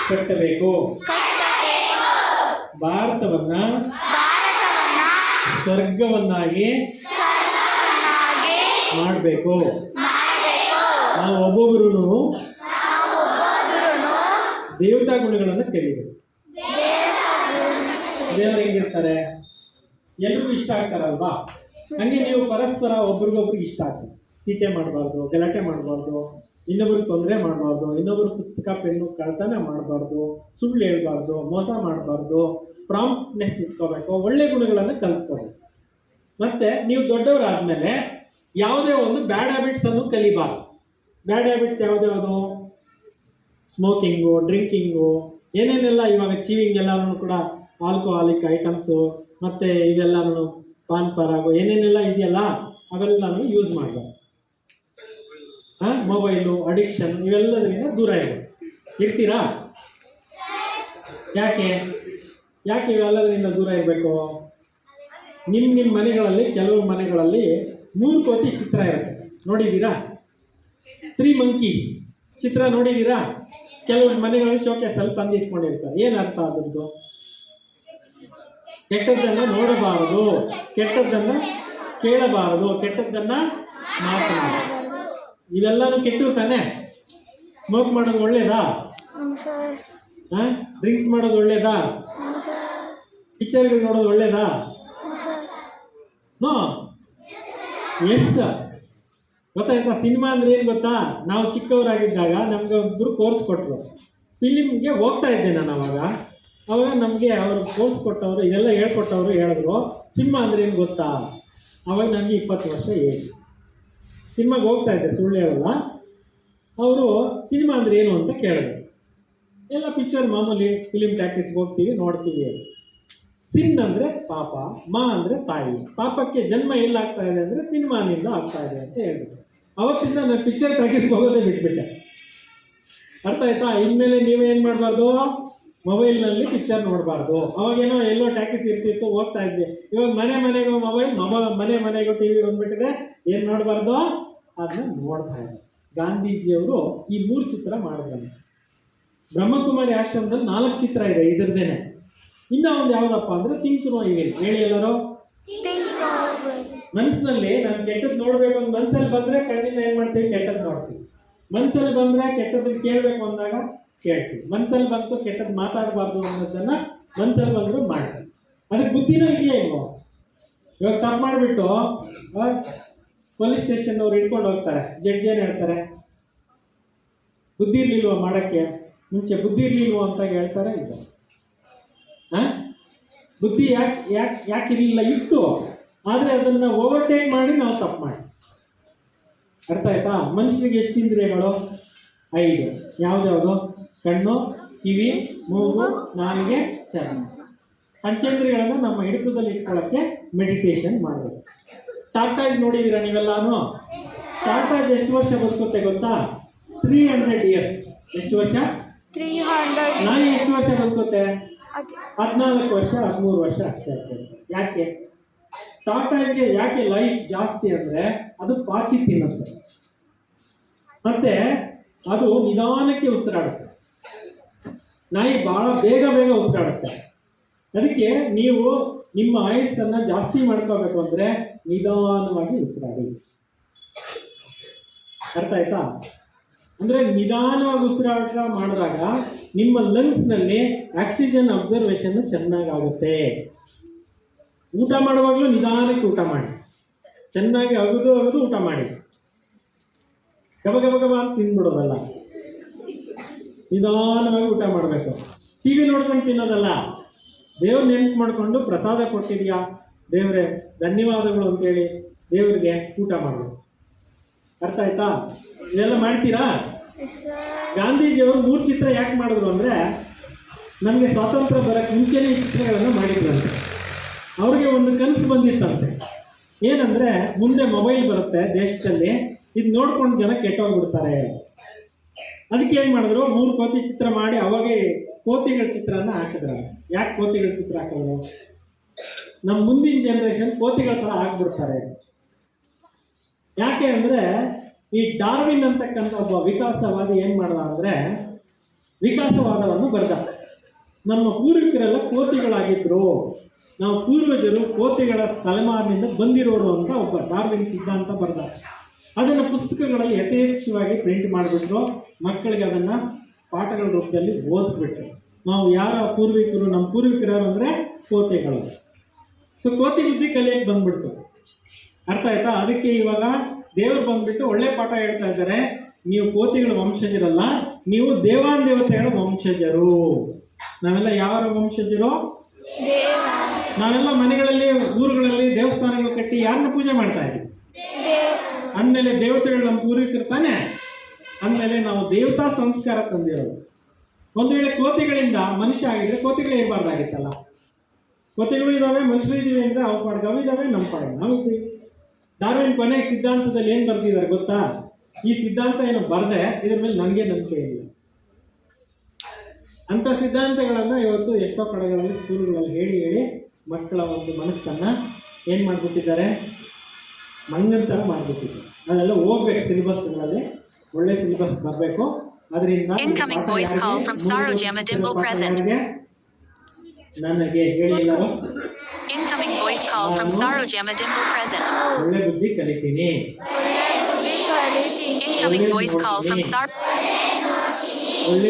ಕಟ್ಟಬೇಕು, ಭಾರತವನ್ನ ಸ್ವರ್ಗವನ್ನಾಗಿ ಮಾಡಬೇಕು. ನಾವು ಒಬ್ಬೊಬ್ಬರು ದೇವತಾ ಗುಣಗಳನ್ನು ಕಲಿಬೇಕು. ದೇವರು ಹೆಂಗಿರ್ತಾರೆ? ಎಲ್ರಿಗೂ ಇಷ್ಟ ಆಗ್ತಾರಲ್ವಾ? ಹಂಗೆ ನೀವು ಪರಸ್ಪರ ಒಬ್ರಿಗೊಬ್ರಿಗೆ ಇಷ್ಟ ಆಗ್ತದೆ. ಟೀಕೆ ಮಾಡಬಾರ್ದು, ಗಲಾಟೆ ಮಾಡಬಾರ್ದು, ಇನ್ನೊಬ್ರಿಗೆ ತೊಂದರೆ ಮಾಡಬಾರ್ದು, ಇನ್ನೊಬ್ರು ಪುಸ್ತಕ ಪೆನ್ನು ಕಳ್ತನ ಮಾಡಬಾರ್ದು, ಸುಳ್ಳು ಹೇಳ್ಬಾರ್ದು, ಮೋಸ ಮಾಡಬಾರ್ದು, ಪ್ರಾಂಪ್ಟ್ನೆಸ್ ಇಟ್ಕೋಬೇಕು, ಒಳ್ಳೆ ಗುಣಗಳನ್ನು ಕಲ್ತ್ಕೋಬೇಕು. ಮತ್ತು ನೀವು ದೊಡ್ಡವರಾದಮೇಲೆ ಯಾವುದೇ ಒಂದು ಬ್ಯಾಡ್ ಹ್ಯಾಬಿಟ್ಸನ್ನು ಕಲಿಬಾರ್ದು. ಬ್ಯಾಡ್ ಹ್ಯಾಬಿಟ್ಸ್ ಯಾವುದ್ಯಾವುದು? ಸ್ಮೋಕಿಂಗು, ಡ್ರಿಂಕಿಂಗು, ಏನೇನೆಲ್ಲ ಇವಾಗ ಚೀವಿಂಗ್ ಎಲ್ಲನೂ ಕೂಡ ಆಲ್ಕೋಹಾಲಿಕ್ ಐಟಮ್ಸು, ಮತ್ತು ಇವೆಲ್ಲನೂ ಪಾನ್ ಪರಾಗು ಏನೇನೆಲ್ಲ ಇದೆಯಲ್ಲ ಅವೆಲ್ಲನೂ ಯೂಸ್ ಮಾಡಬಾರ್ದು. ಮೊಬೈಲು ಅಡಿಕ್ಷನ್ ಇವೆಲ್ಲದರಿಂದ ದೂರ ಇರ್ತೀರಾ? ಯಾಕೆ ಇವೆಲ್ಲದರಿಂದ ದೂರ ಇರಬೇಕು? ನಿಮ್ಮ ಮನೆಗಳಲ್ಲಿ, ಕೆಲವು ಮನೆಗಳಲ್ಲಿ 3 ಕೋತಿ ಚಿತ್ರ ಇರುತ್ತೆ, ನೋಡಿದ್ದೀರಾ? 3 ಮಂಕೀಸ್ ಚಿತ್ರ ನೋಡಿದ್ದೀರಾ? ಕೆಲವು ಮನೆಗಳಲ್ಲಿ ಶೋಕೇಸಲ್ಲಿ ತಂದು ಇಟ್ಕೊಂಡಿರ್ತಾರೆ. ಏನು ಅರ್ಥ ಆದದ್ದು? ಕೆಟ್ಟದ್ದನ್ನು ನೋಡಬಾರದು, ಕೆಟ್ಟದ್ದನ್ನು ಕೇಳಬಾರದು, ಕೆಟ್ಟದ್ದನ್ನು ಮಾತನಾಡಬಾರದು. ಇವೆಲ್ಲನೂ ಕೆಟ್ಟವು ತಾನೆ? ಸ್ಮೋಕ್ ಮಾಡೋದು ಒಳ್ಳೇದಾ? ಡ್ರಿಂಕ್ಸ್ ಮಾಡೋದು ಒಳ್ಳೇದಾ? ಪಿಕ್ಚರ್ಗಳು ನೋಡೋದು ಒಳ್ಳೇದಾ? ನೋ. ಎಸ್, ಗೊತ್ತಾಯ್ತಾ? ಸಿನಿಮಾ ಅಂದ್ರೆ ಏನು ಗೊತ್ತಾ? ನಾವು ಚಿಕ್ಕವರಾಗಿದ್ದಾಗ ನಮ್ಗೆ ಒಬ್ಬರು ಕೋರ್ಸ್ ಕೊಟ್ಟರು, ಫಿಲಿಮ್ಗೆ ಹೋಗ್ತಾ ಇದ್ದೆ ನಾನು. ಅವಾಗ ನಮಗೆ ಅವರು ಕೋರ್ಸ್ ಕೊಟ್ಟವರು, ಇದೆಲ್ಲ ಹೇಳ್ಕೊಟ್ಟವರು ಹೇಳಿದ್ರು, ಸಿನಿಮಾ ಅಂದ್ರೆ ಏನು ಗೊತ್ತಾ? ಅವಾಗ ನನಗೆ 20 ವರ್ಷ ಏಜ್. ಸಿನಿಮಾಗೆ ಹೋಗ್ತಾ ಇದ್ದೆ, ಸುಳ್ಳು ಹೇಳಲ್ಲ. ಅವರು ಸಿನಿಮಾ ಅಂದರೆ ಏನು ಅಂತ ಕೇಳಿದ್ರು. ಎಲ್ಲ ಪಿಕ್ಚರ್ ಮಾಮೂಲಿ ಫಿಲಿಮ್ ಟಾಕೀಸ್ಗೆ ಹೋಗ್ತೀವಿ, ನೋಡ್ತೀವಿ. ಸಿನ್ ಅಂದ್ರೆ ಪಾಪ, ಮಾ ಅಂದ್ರೆ ತಾಯಿ. ಪಾಪಕ್ಕೆ ಜನ್ಮ ಎಲ್ಲಾಗ್ತಾ ಇದೆ ಅಂದ್ರೆ ಸಿನಿಮಾನಿಂದ ಆಗ್ತಾ ಇದೆ ಅಂತ ಹೇಳ್ಬಿಟ್ಟು ಅವತ್ತಿಂದ ನಾನು ಪಿಕ್ಚರ್ ಟಾಕೀಸ್ ಹೋಗೋದೇ ಬಿಟ್ಬಿಟ್ಟೆ. ಅರ್ಥ ಆಯ್ತಾ? ಇನ್ಮೇಲೆ ನೀವೇನ್ ಮಾಡಬಾರ್ದು, ಮೊಬೈಲ್ನಲ್ಲಿ ಪಿಕ್ಚರ್ ನೋಡಬಾರ್ದು. ಅವಾಗೇನೋ ಎಲ್ಲೋ ಟಾಕೀಸ್ ಇರ್ತಿತ್ತು, ಹೋಗ್ತಾ ಇದ್ವಿ. ಇವಾಗ ಮನೆಗೂ ಮೊಬೈಲ್, ಮನೆಗೂ ಟಿವಿ ಬಂದ್ಬಿಟ್ಟಿದೆ. ಏನ್ ನೋಡಬಾರ್ದು, ಅದನ್ನ ನೋಡ್ತಾ ಇದ್ದಾರೆ. ಗಾಂಧೀಜಿಯವರು ಈ 3 ಚಿತ್ರ ಮಾಡಿದ್ರು. ಬ್ರಹ್ಮಕುಮಾರಿ ಆಶ್ರಮದಲ್ಲಿ 4 ಚಿತ್ರ ಇದೆ ಇದ್ರದ್ದೇನೆ. ಇನ್ನ ಒಂದು ಯಾವ್ದಪ್ಪ ಅಂದ್ರೆ ಥಿಂಕ್ ನೋ ಇವಿಲ್. ಹೇಳಿ ಎಲ್ಲರೂ. ಮನಸ್ಸಿನಲ್ಲಿ ನಾನು ಕೆಟ್ಟದ್ದು ನೋಡ್ಬೇಕು ಅಂತ ಮನಸ್ಸಲ್ಲಿ ಬಂದ್ರೆ ಕಣ್ಣಿಂದ ಏನ್ ಮಾಡ್ತೀವಿ, ಕೆಟ್ಟದ್ದು ನೋಡ್ತೀವಿ. ಮನಸ್ಸಲ್ಲಿ ಬಂದ್ರೆ ಕೆಟ್ಟದನ್ನ ಕೇಳಬೇಕು ಅಂದಾಗ ಕೇಳ್ತೀವಿ. ಮನಸ್ಸಲ್ಲಿ ಬಂತು ಕೆಟ್ಟದ್ದು ಮಾತಾಡಬಾರ್ದು ಅನ್ನೋದನ್ನ ಮನಸ್ಸಲ್ಲಿ ಬಂದ್ರು ಮಾಡ್ತೀವಿ. ಅದಕ್ಕೆ ಬುದ್ಧಿನೂ ಇದೆಯಾ ಇಲ್ವೋ? ಇವಾಗ ತಪ್ಪು ಮಾಡಿಬಿಟ್ಟು ಪೊಲೀಸ್ ಸ್ಟೇಷನ್ ಅವ್ರು ಹಿಡ್ಕೊಂಡು ಹೋಗ್ತಾರೆ. ಜಡ್ಜ್ ಏನು ಹೇಳ್ತಾರೆ, ಬುದ್ಧಿ ಇರ್ಲಿಲ್ವ ಮಾಡಕ್ಕೆ, ಮುಂಚೆ ಬುದ್ಧಿ ಇರ್ಲಿಲ್ವ ಅಂತ ಹೇಳ್ತಾರೆ. ಇದು ಬುದ್ಧಿ ಯಾಕೆ ಇರಲಿಲ್ಲ, ಇತ್ತು. ಆದರೆ ಅದನ್ನು ಓವರ್ಟೇಕ್ ಮಾಡಿ ನಾವು ತಪ್ಪು ಮಾಡಿ. ಅರ್ಥ ಆಯ್ತಾ? ಮನುಷ್ಯನಿಗೆ ಎಷ್ಟು ಇಂದ್ರಿಯಗಳು? 5. ಯಾವ್ದ್ಯಾವುದು? ಕಣ್ಣು, ಕಿವಿ, ಮೂಗು, ನಾಲಿಗೆ, ಚರ್ಮ. ಪಂಚೇಂದ್ರಿಯಗಳನ್ನು ನಮ್ಮ ಹಿಡಿತದಲ್ಲಿ ಇಟ್ಕೊಳ್ಳೋಕ್ಕೆ ಮೆಡಿಟೇಷನ್ ಮಾಡಬೇಕು. ಟಾಟಾಜ್ ನೋಡಿದ್ದೀರಾ ನೀವೆಲ್ಲಾನು? ಟಾಟಾಜ್ ಎಷ್ಟು ವರ್ಷ ಬದುಕುತ್ತೆ ಗೊತ್ತಾ? 300 years. ಎಷ್ಟು ವರ್ಷ? 300. ನಾಯಿ ಎಷ್ಟು ವರ್ಷ ಬದುಕುತ್ತೆ? 14 ವರ್ಷ, 13 ವರ್ಷ ಅಷ್ಟೇ ಆಗ್ತದೆ. ಯಾಕೆ? ಟಾಟಾಗೆ ಯಾಕೆ ಲೈಫ್ ಜಾಸ್ತಿ ಅಂದರೆ ಅದು ಪಾಚಿ ತಿನ್ನುತ್ತೆ, ಮತ್ತೆ ಅದು ನಿಧಾನಕ್ಕೆ ಉಸಿರಾಡುತ್ತೆ. ನಾಯಿ ಬಹಳ ಬೇಗ ಉಸಿರಾಡುತ್ತೆ. ಅದಕ್ಕೆ ನೀವು ನಿಮ್ಮ ಆಯಸ್ಸನ್ನು ಜಾಸ್ತಿ ಮಾಡ್ಕೋಬೇಕು ಅಂದರೆ ನಿಧಾನವಾಗಿ ಉಸಿರಾಡಿ. ಅರ್ಥ ಆಯ್ತಾ? ಅಂದರೆ ನಿಧಾನವಾಗಿ ಉಸಿರಾಟ ಮಾಡಿದಾಗ ನಿಮ್ಮ ಲಂಗ್ಸ್ನಲ್ಲಿ ಆಕ್ಸಿಜನ್ ಅಬ್ಸರ್ವೇಷನ್ ಚೆನ್ನಾಗಾಗುತ್ತೆ. ಊಟ ಮಾಡುವಾಗಲೂ ನಿಧಾನಕ್ಕೆ ಊಟ ಮಾಡಿ, ಚೆನ್ನಾಗಿ ಅಗದು ಊಟ ಮಾಡಿ. ಗಬ ಅಂತ ತಿಂದ್ಬಿಡೋದಲ್ಲ, ನಿಧಾನವಾಗಿ ಊಟ ಮಾಡಬೇಕು. ಟಿ ವಿ ನೋಡ್ಕೊಂಡು ತಿನ್ನೋದಲ್ಲ, ದೇವ್ರ ನೆನಪು ಮಾಡಿಕೊಂಡು ಪ್ರಸಾದ ಕೊಟ್ಟಿದ್ಯಾ ದೇವ್ರೆ ಧನ್ಯವಾದಗಳು ಅಂತೇಳಿ ದೇವ್ರಿಗೆ ಊಟ ಮಾಡಬೇಕು. ಅರ್ಥ ಆಯ್ತಾ? ಇದೆಲ್ಲ ಮಾಡ್ತೀರಾ? ಗಾಂಧೀಜಿಯವರು 3 ಚಿತ್ರ ಯಾಕೆ ಮಾಡಿದ್ರು ಅಂದರೆ ನಮಗೆ ಸ್ವಾತಂತ್ರ್ಯ ಬರೋಕ್ಕೆ ಮುಂಚೆನೇ ಈ ಚಿತ್ರಗಳನ್ನು ಮಾಡಿದ್ರಂತೆ. ಅವ್ರಿಗೆ ಒಂದು ಕನಸು ಬಂದಿತ್ತಂತೆ. ಏನಂದರೆ ಮುಂದೆ ಮೊಬೈಲ್ ಬರುತ್ತೆ ದೇಶದಲ್ಲಿ, ಇದು ನೋಡ್ಕೊಂಡು ಜನ ಕೆಟ್ಟೋಗ್ಬಿಡ್ತಾರೆ. ಅದಕ್ಕೆ ಏನು ಮಾಡಿದ್ರು, 3 ಕೋತಿ ಚಿತ್ರ ಮಾಡಿ ಅವಾಗೇ ಕೋತಿಗಳ ಚಿತ್ರನ ಹಾಕಿದ್ರು. ಯಾಕೆ ಕೋತಿಗಳ ಚಿತ್ರ ಹಾಕೋದು? ನಮ್ಮ ಮುಂದಿನ ಜನ್ರೇಷನ್ ಕೋತಿಗಳ ಥರ ಆಗ್ಬಿಡ್ತಾರೆ. ಯಾಕೆ ಅಂದರೆ ಈ ಡಾರ್ವಿನ್ ಅಂತಕ್ಕಂಥ ಒಬ್ಬ ವಿಕಾಸವಾದಿ ಏನು ಮಾಡ್ದ ಅಂದರೆ ವಿಕಾಸವಾದವನ್ನು ಬರ್ದ. ನಮ್ಮ ಪೂರ್ವಿಕರೆಲ್ಲ ಕೋತಿಗಳಾಗಿದ್ರು, ನಾವು ಪೂರ್ವಜರು ಕೋತಿಗಳ ತಲೆಮಾರಿನಿಂದ ಬಂದಿರೋರು ಅಂತ ಒಬ್ಬ ಡಾರ್ವಿನ್ ಸಿದ್ಧಾಂತ ಬರ್ದ. ಅದನ್ನು ಪುಸ್ತಕಗಳಲ್ಲಿ ಯಥೇಚ್ಛವಾಗಿ ಪ್ರಿಂಟ್ ಮಾಡಿಬಿಟ್ರು. ಮಕ್ಕಳಿಗೆ ಅದನ್ನು ಪಾಠಗಳ ರೂಪದಲ್ಲಿ ಓದಿಸ್ಬಿಟ್ರು. ನಾವು ಯಾರ ಪೂರ್ವಿಕರು, ನಮ್ಮ ಪೂರ್ವಿಕರು ಅಂದರೆ ಕೋತಿಗಳು. ಸೊ ಕೋತಿ ಬುದ್ಧಿ ಕಲಿಯಕ್ಕೆ ಬಂದ್ಬಿಡ್ತು. ಅರ್ಥ ಆಯ್ತಾ? ಅದಕ್ಕೆ ಇವಾಗ ದೇವರು ಬಂದ್ಬಿಟ್ಟು ಒಳ್ಳೆ ಪಾಠ ಹೇಳ್ತಾ ಇದ್ದಾರೆ. ನೀವು ಕೋತಿಗಳ ವಂಶಜರಲ್ಲ, ನೀವು ದೇವಾನ್ ದೇವತೆಗಳ ವಂಶಜರು. ನಾವೆಲ್ಲ ಯಾರ ವಂಶಜರು? ನಾವೆಲ್ಲ ಮನೆಗಳಲ್ಲಿ, ಊರುಗಳಲ್ಲಿ ದೇವಸ್ಥಾನಗಳು ಕಟ್ಟಿ ಯಾರನ್ನ ಪೂಜೆ ಮಾಡ್ತಾ ಇದ್ದೀವಿ? ಅಂದಮೇಲೆ ದೇವತೆಗಳು ನಮ್ಮ ಪೂರ್ವಿಕರು ತಾನೆ. ಅಂದಮೇಲೆ ನಾವು ದೇವತಾ ಸಂಸ್ಕಾರ ತಂದಿರೋದು. ಒಂದು ವೇಳೆ ಕೋತಿಗಳಿಂದ ಮನುಷ್ಯ ಆಗಿದ್ರೆ ಕೋತಿಗಳೇ ಇರಬಾರ್ದಾಗಿತ್ತಲ್ಲ. ಕೋತಿಗಳು ಇದ್ದಾವೆ, ಮನುಷ್ಯರು ಇದ್ದೀವಿ ಅಂದರೆ ಅವ್ರ ಪಾಡಿಗೆ ಅವು ಇದ್ದಾವೆ, ನಮ್ಮ ಪಾಡಿಗೆ ನಾವು ಇದ್ದೀವಿ. ಡಾರ್ವಿನ್ ಕೊನೆಗೆ ಸಿದ್ಧಾಂತದಲ್ಲಿ ಏನು ಬರ್ತಿದ್ದಾರೆ ಗೊತ್ತಾ? ಈ ಸಿದ್ಧಾಂತ ಏನು ಬರದೆ ಇದ್ರ ಮೇಲೆ ನನಗೆ ನಂಬಿಕೆ ಇಲ್ಲ. ಅಂಥ ಸಿದ್ಧಾಂತಗಳನ್ನು ಇವತ್ತು ಎಷ್ಟೋ ಕಡೆಗಳಲ್ಲಿ ಸ್ಕೂಲ್ಗಳಲ್ಲಿ ಹೇಳಿ ಮಕ್ಕಳ ಒಂದು ಮನಸ್ಸನ್ನು ಏನು ಮಾಡಿಬಿಟ್ಟಿದ್ದಾರೆ, ಮಂಗಂತರ ಮಾಡಿಬಿಟ್ಟಿದ್ದಾರೆ. ಅದೆಲ್ಲ ಹೋಗ್ಬೇಕು. ಸಿಲೆಬಸ್ಗಳಲ್ಲಿ ಒಳ್ಳೆ ಸಿಲೆಬಸ್ ಬರಬೇಕು. ಅದರಿಂದ ನನಗೆ ಹೇಳಿ ಎಲ್ಲರೂ ಒಳ್ಳೆ ಬುದ್ಧಿ ಕಲಿತೀನಿ.